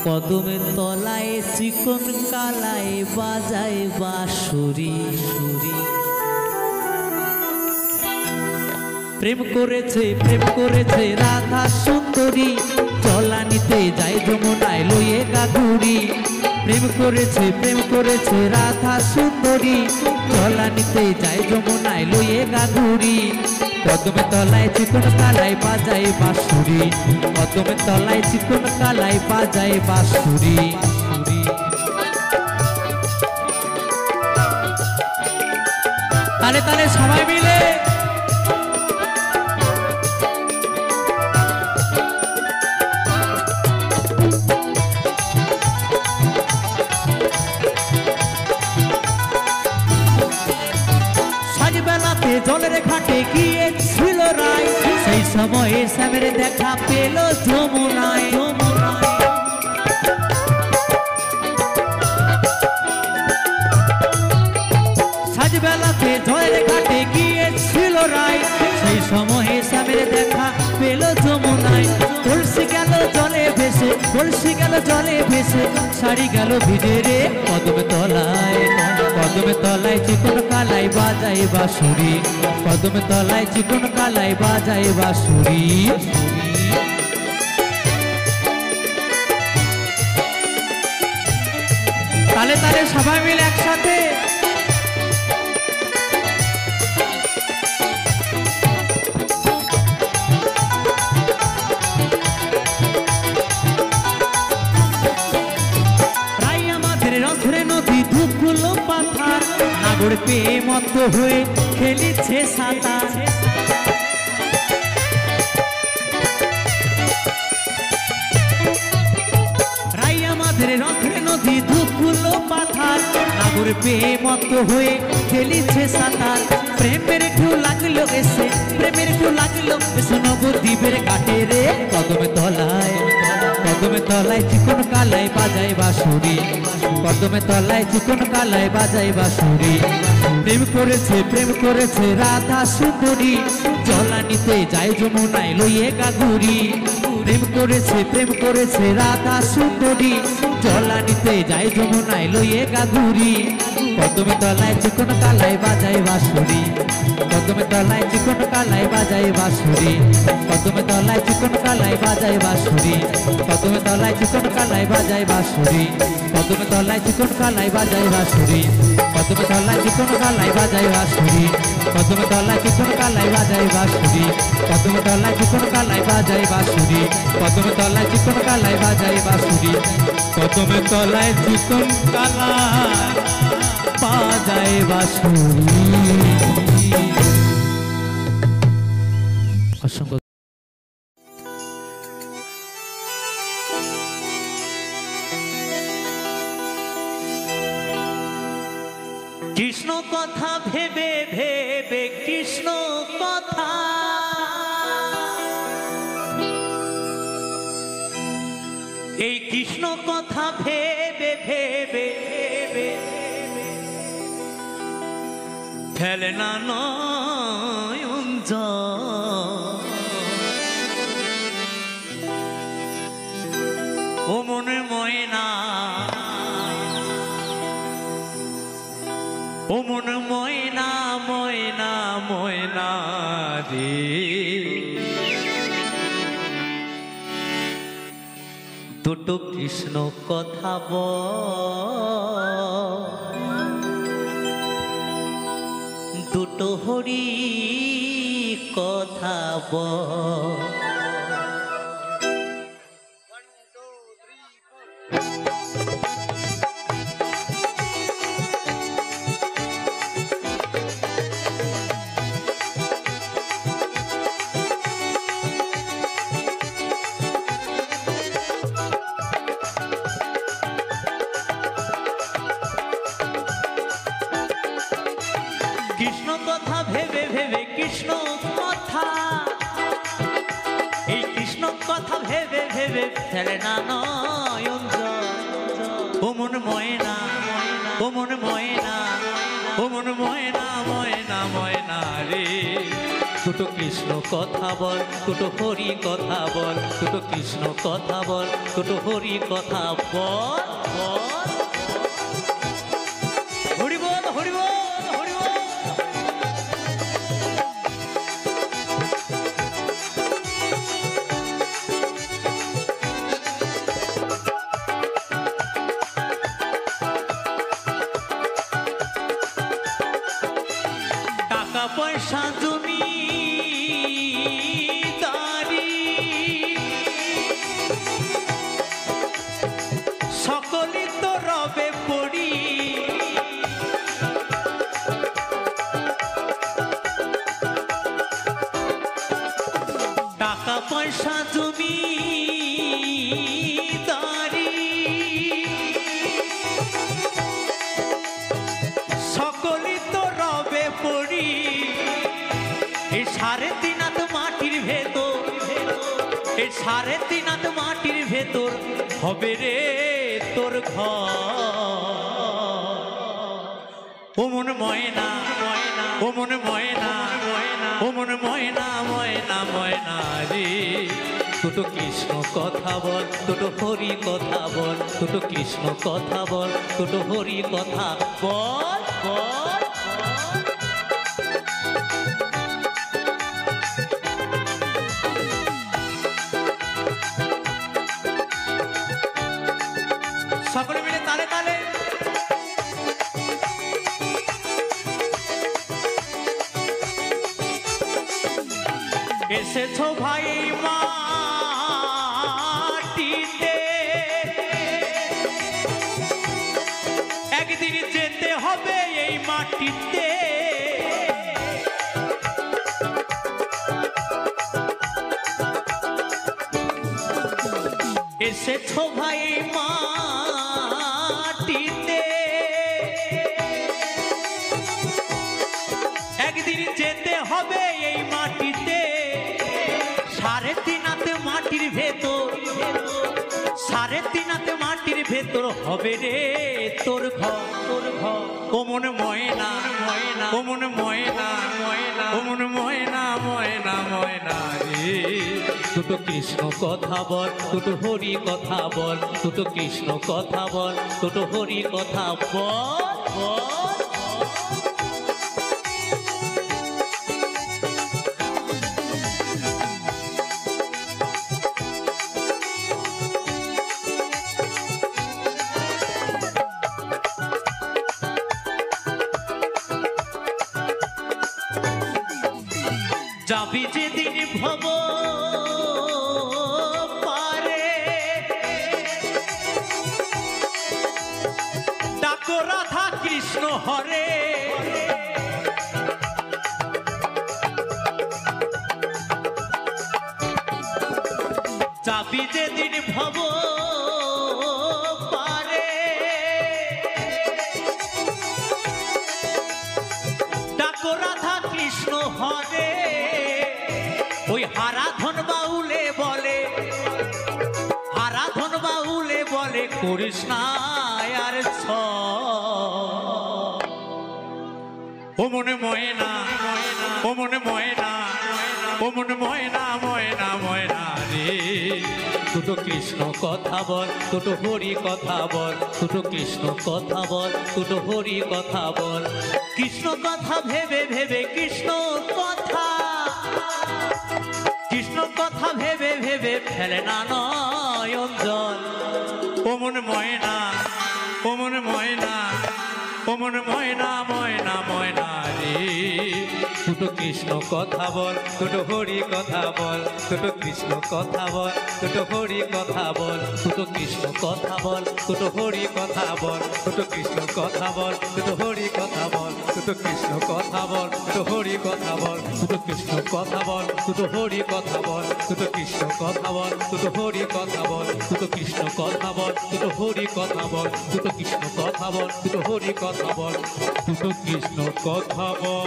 Speaker 2: কদমের তলায় চিকন কালায় বাজায় বাঁশুরি। প্রেম করেছে রাধা সুন্দরী, জলানিতে যায় যমুনায় লয়ে গাঘুরি,
Speaker 1: প্রেম করেছে রাধা সুন্দরী, তলানিতে যায় যমুনায় লইয়ে গাগুরি। কদমে তলায় চিকন কালায় বাজায় বাঁশুরি, কদমে তলায় চিকন কালায় বাজায় বাঁশুরি। তালে তালে সবাই মিলে সাজবেলাতে জলের ঘাটে গিয়েছিল রায়, সেই সময়ে শ্যামের দেখা পেল যমুনায়। সাজবেলাতে জলের ঘাটে গিয়েছিল রায়, সেই সময়ে শ্যামের দেখা পেল যমুনায়। কলসি গেল জলে ভেসে, কলসি গেল জলে ভেসে, শাড়ি গেল ভিজে রে কদমে তলায়। কদমে তলায় চিকন কালাই বাজায় বাঁশুরি, কদমে তলায় চিকন কালাই বাজায় বাঁশুরি। তালে তালে সবাই মিলে একসাথে নাগর পেয়ে মত হয়ে খেলিছে সাঁতার। রাই আমাদের রথের নদী ধুকুলো পাথার, নাগর পেয়ে মত হয়ে খেলিছে সাঁতার। প্রেমের ঢেউ লাগলো এসে, প্রেমের ঢেউ লাগলো এসে নবদ্বীপের ঘাটে রে কদমে তলায়। কদমে তলায় চিকন কালাই বাজায় বাঁশুরি, কদমে তলায় চিকন কালাই বাজায় বাঁশুরি। প্রেম করেছে রাধা সুন্দরী, জলানিতে যায় যমুনায় লইয়ে গাগুরি। প্রেম করেছে রাধা সুন্দরী, জলানিতে যায় যমুনায় লইয়ে গাগুরি। কদমে তলায় চিকন কালাই বাজায় বাঁশুরি, কদমে তলায় চিকন কালাই বাজায় বাঁশুরি, কদমে তলায় চিকন কালাই বাজায় বাঁশুরি, কদমে তলায় চিকন কালাই বাজায় বাঁশুরি, কদমে তলায় চিকন কালাই বাজায় বাঁশুরি, কদমে তলায় চিকন কালাই বাজায় বাঁশুরি, কদমে তলায় চিকন কালাই বাজায় বাঁশুরি, কদমে তলায় চিকন কালাই বাজায় বাঁশুরি, কদমে তলায় চিকন কালাই বাজায় বাঁশুরি, কদমে তলায় চিকন কালাই বাজায় বাঁশুরি। অসংখ্য
Speaker 2: কৃষ্ণ কথা ভেবে ভেবে, কৃষ্ণ কথা এই কৃষ্ণ কথা ভেবে ভেবে ভেবে ফেলে না নয়ন জল। ও মনে ময়না, ও মন ময়না ময়না ময়না রে, দুটো কৃষ্ণ কথা দুটো হরি কথা কৃষ্ণ কথা ভেবে ভেবে, কৃষ্ণ কথা এই কৃষ্ণ কথা ভেবে ভেবে ফেলে না নয়ন জল। ও মন ময়না, ও মন ময়না, ও মন ময়না ময়না ময়না রে, দুটো কৃষ্ণ কথা বল, দুটো হরি কথা বল, দুটো কৃষ্ণ কথা বল, দুটো হরি কথা বল বল। হরি বল, হরি বল, হরি বল। পয়সা জমি দাঁড়ি সকলই তো রবে পড়ি টাকা পয়সা জমি দাঁড়ি সকলই তো রবে পড়ি এই 3.5 হাত মাটির ভেতর এই 3.5 হাত মাটির ভেতর হবে রে তোর ঘর ও মন ময়না ও মন ময়না ও মন ময়না ময়না ময়না রে দুটো কৃষ্ণ কথা বল দুটো হরি কথা বল দুটো কৃষ্ণ কথা বল দুটো হরি কথা বল বল সকলে মিলে তালে তালে এসেছো ভাই মাটিতে একদিন যেতে হবে এই মাটিতে এসেছো ভাই মাটিতে একদিন যেতে হবে এই মাটিতে 3.5 হাত মাটির ভেতর 3.5 হাত মাটির ভেতর হবে রে তোর ঘর ও মন ময়না ও মন ময়না ও মন ময়না ময়না ময়না রে দুটো কৃষ্ণ কথা বল দুটো হরি কথা বল দুটো কৃষ্ণ কথা বল দুটো হরি কথা বল বল যাবি যেদিন ভব পারে ডাকো রাধা কৃষ্ণ হরে যাবি যেদিন ভব পারে ডাকো রাধা কৃষ্ণ হরে ওই হারাধন বাউলে বলে হারাধন বাউলে বলে করিস না আর ও মনে ময়না ও মনে ময়না ও মনে ময়না ময়না ময়না রে দুটো কৃষ্ণ কথা বল দুটো হরি কথা বল দুটো কৃষ্ণ কথা বল দুটো হরি কথা বল কৃষ্ণ কথা ভেবে ভেবে কৃষ্ণ কথা কৃষ্ণ কথা ভেবে ভেবে ফেলে না নয়ন জল ও মন ময়না ও মন ময়না ও মন ময়না ময়না ময়না রে দুটো কৃষ্ণ কথা বল দুটো হরি কথা বল দুটো কৃষ্ণ কথা বল দুটো হরি কথা বল দুটো কৃষ্ণ কথা বল দুটো হরি কথা বল দুটো কৃষ্ণ কথা বল দুটো হরি কথা বল দুটো কৃষ্ণ কথা বল দুটো হরি কথা বল দুটো কৃষ্ণ কথা বল দুটো হরি কথা বল দুটো কৃষ্ণ কথা বল দুটো হরি কথা বল দুটো কৃষ্ণ কথা বল দুটো হরি কথা বল দুটো কৃষ্ণ কথা বল দুটো হরি কথা বল দুটো কৃষ্ণ কথা বল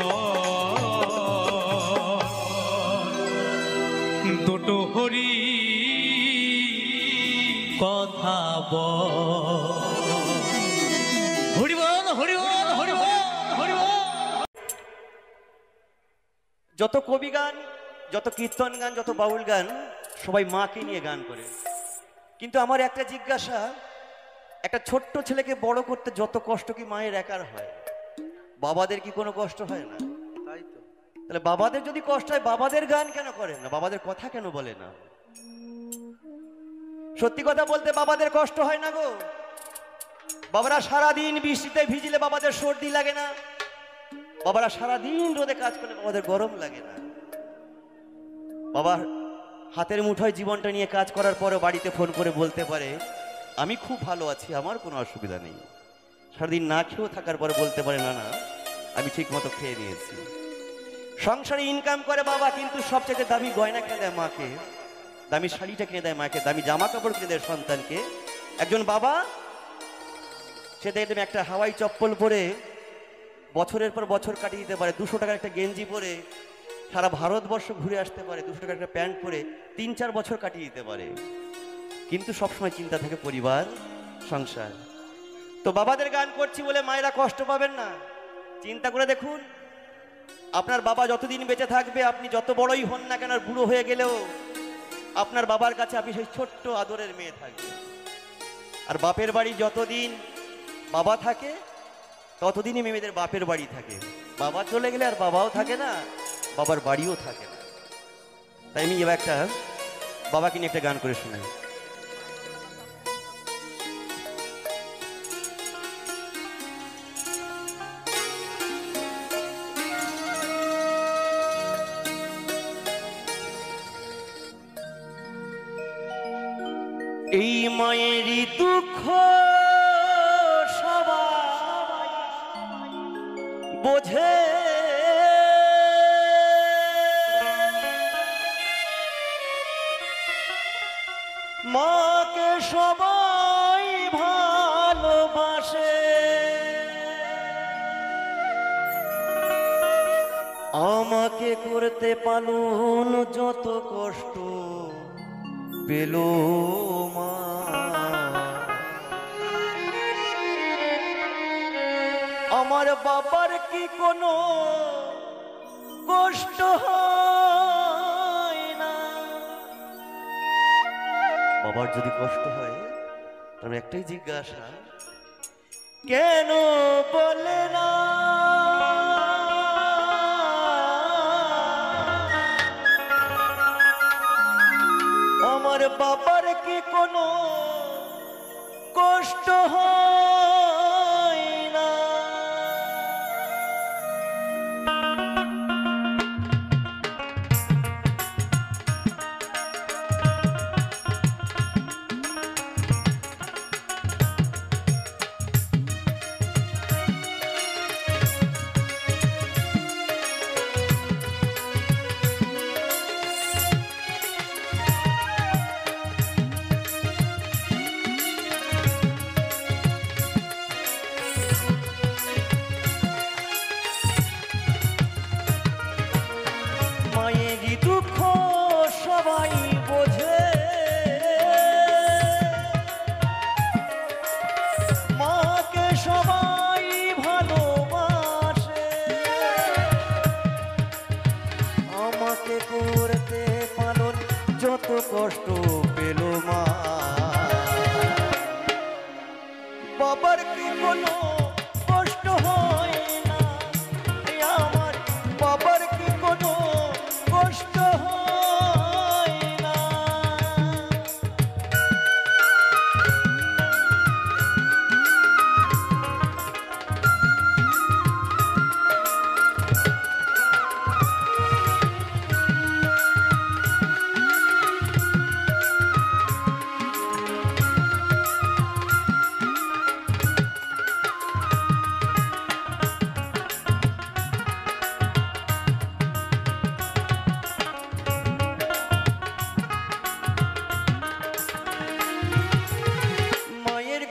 Speaker 2: দুটো হরি কথা বল হরি বল হরি বল হরি বল হরি বল
Speaker 3: যত কবি গান যত কীর্তন গান যত বাউল গান সবাই মাকে নিয়ে গান করে কিন্তু আমার একটা জিজ্ঞাসা একটা ছোট্ট ছেলেকে বড় করতে যত কষ্ট কি মায়ের একার হয় বাবাদের কি কোনো কষ্ট হয় না তাই তো তাহলে বাবাদের যদি কষ্ট হয় বাবাদের গান কেন করেন না বাবাদের কথা কেন বলে না সত্যি কথা বলতে বাবাদের কষ্ট হয় না গো বাবারা সারাদিন বৃষ্টিতে ভিজিলে বাবাদের সর্দি লাগে না বাবারা সারাদিন রোদে কাজ করলে বাবাদের গরম লাগে না। বাবার হাতের মুঠোয় জীবনটা নিয়ে কাজ করার পরও বাড়িতে ফোন করে বলতে পারে আমি খুব ভালো আছি, আমার কোনো অসুবিধা নেই। সারাদিন না খেয়েও থাকার পরে বলতে পারে না না আমি ঠিক মতো খেয়ে নিয়েছি। সংসারে ইনকাম করে বাবা, কিন্তু সবচেয়ে দামি গয়না কিনে দেয় মাকে, দামি শাড়িটা কিনে দেয় মাকে, দামি জামা কাপড় কিনে দেয় সন্তানকে। একজন বাবা সে দেখবেন একটা হাওয়াই চপ্পল পরে বছরের পর বছর কাটিয়ে দিতে পারে, 200 টাকার একটা গেঞ্জি পরে সারা ভারতবর্ষ ঘুরে আসতে পারে, 200 টাকার একটা প্যান্ট পরে 3-4 বছর কাটিয়ে দিতে পারে, কিন্তু সবসময় চিন্তা থাকে পরিবার সংসার। তো বাবাদের গান করছি বলে মায়েরা কষ্ট পাবেন না। চিন্তা করে দেখুন, আপনার বাবা যতদিন বেঁচে থাকবে, আপনি যত বড়ই হন না কেন, বুড়ো হয়ে গেলেও আপনার বাবার কাছে আপনি সেই ছোট্ট আদরের মেয়ে থাকবে। আর বাপের বাড়ি যতদিন বাবা থাকে ততদিনই মেয়েদের বাপের বাড়ি থাকে। বাবা চলে গেলে আর বাবাও থাকে না, বাবার বাড়িও থাকে না। তাই আমি এবার একটা বাবাকে নিয়ে একটা গান করে শোনাই। এই মায়েরই দুঃখ সবাই বোঝে, মাকে সবাই ভালোবাসে। আমাকে করতে পালন যত কষ্ট পেল মা, আমার বাবার কি কোনো কষ্ট হয় না? বাবার যদি কষ্ট হয় তবে একটাই জিজ্ঞাসা, কেন বলে না? আমার বাবার কি কোনো কষ্ট হয় না? মায়েরই দুঃখ সবাই বোঝে, মাকে সবাই ভালোবাসে। আমাকে করতে পালন যত কষ্ট পেল মা, বাবার কি কোনো কষ্ট হয় না? আমার বাবার কি কোনো কষ্ট হয় না?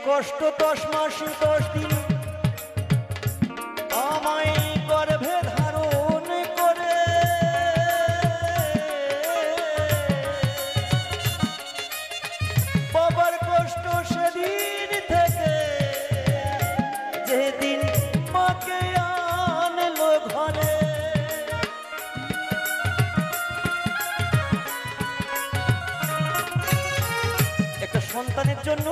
Speaker 3: কষ্ট 10 মাস 10 দিন আমায় গর্ভে ধারণ করে, বাবার কষ্ট সেদিন থেকে যেদিন মাকে আনলো ঘরে। একটা সন্তানের জন্য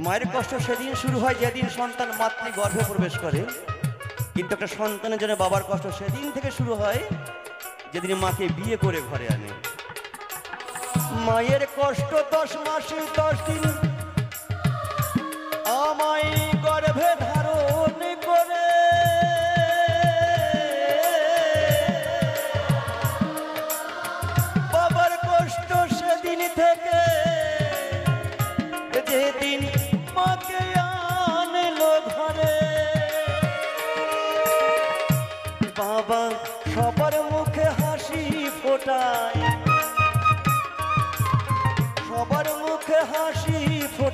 Speaker 3: মায়ের কষ্ট সেদিন শুরু হয় যেদিন সন্তান মাতৃ গর্ভে প্রবেশ করে, কিন্তু একটা সন্তানের জন্য বাবার কষ্ট সেদিন থেকে শুরু হয় যেদিন মাকে বিয়ে করে ঘরে আনে। মায়ের কষ্ট 10 মাস 10 দিন আমায় গর্ভে ধারণ করে,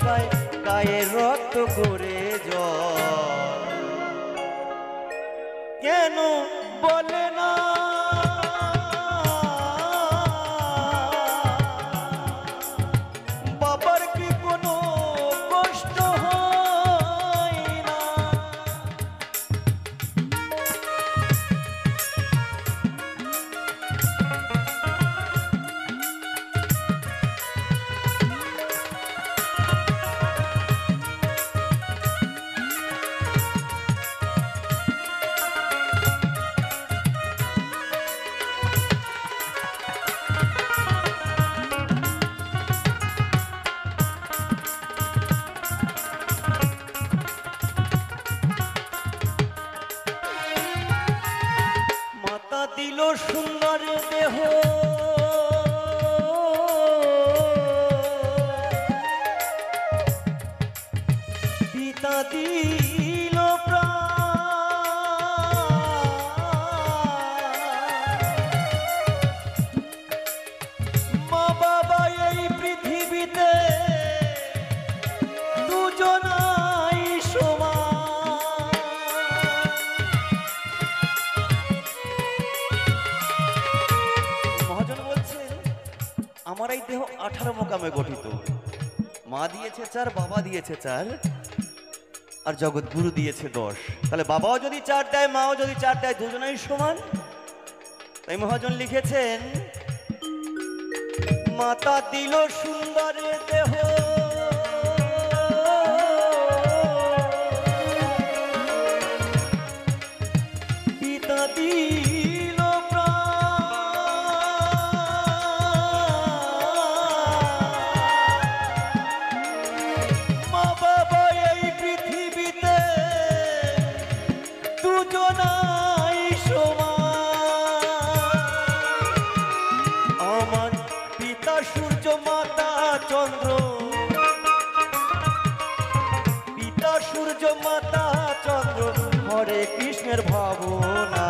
Speaker 3: সবাই গায়ে রক্ত করে জল কেন বলে না বাবার কি কোনো কষ্ট হয় না মাতা দিল সুন্দর দেহ পিতা দিল মা বাবা এই পৃথিবীতে দুজনাই সমান মহাজন বলছেন আমার এই দেহ 18 মোকামে গঠিত মা দিয়েছে 4 বাবা দিয়েছে 4 আর জগৎগুরু দিয়েছে 10 তাহলে বাবাও যদি 4 দেয় মাও যদি 4 দেয় দুজনেই সমান তাই মহাজন লিখেছেন মাতা দিল সুন্দর দেহ পিতা দিল মা বাবা এই পৃথিবীতে দুজনাই সমান আমার পিতা সূর্য মাতা চন্দ্র পিতা সূর্য মাতা চন্দ্র হরে কৃষ্ণের ভাবনা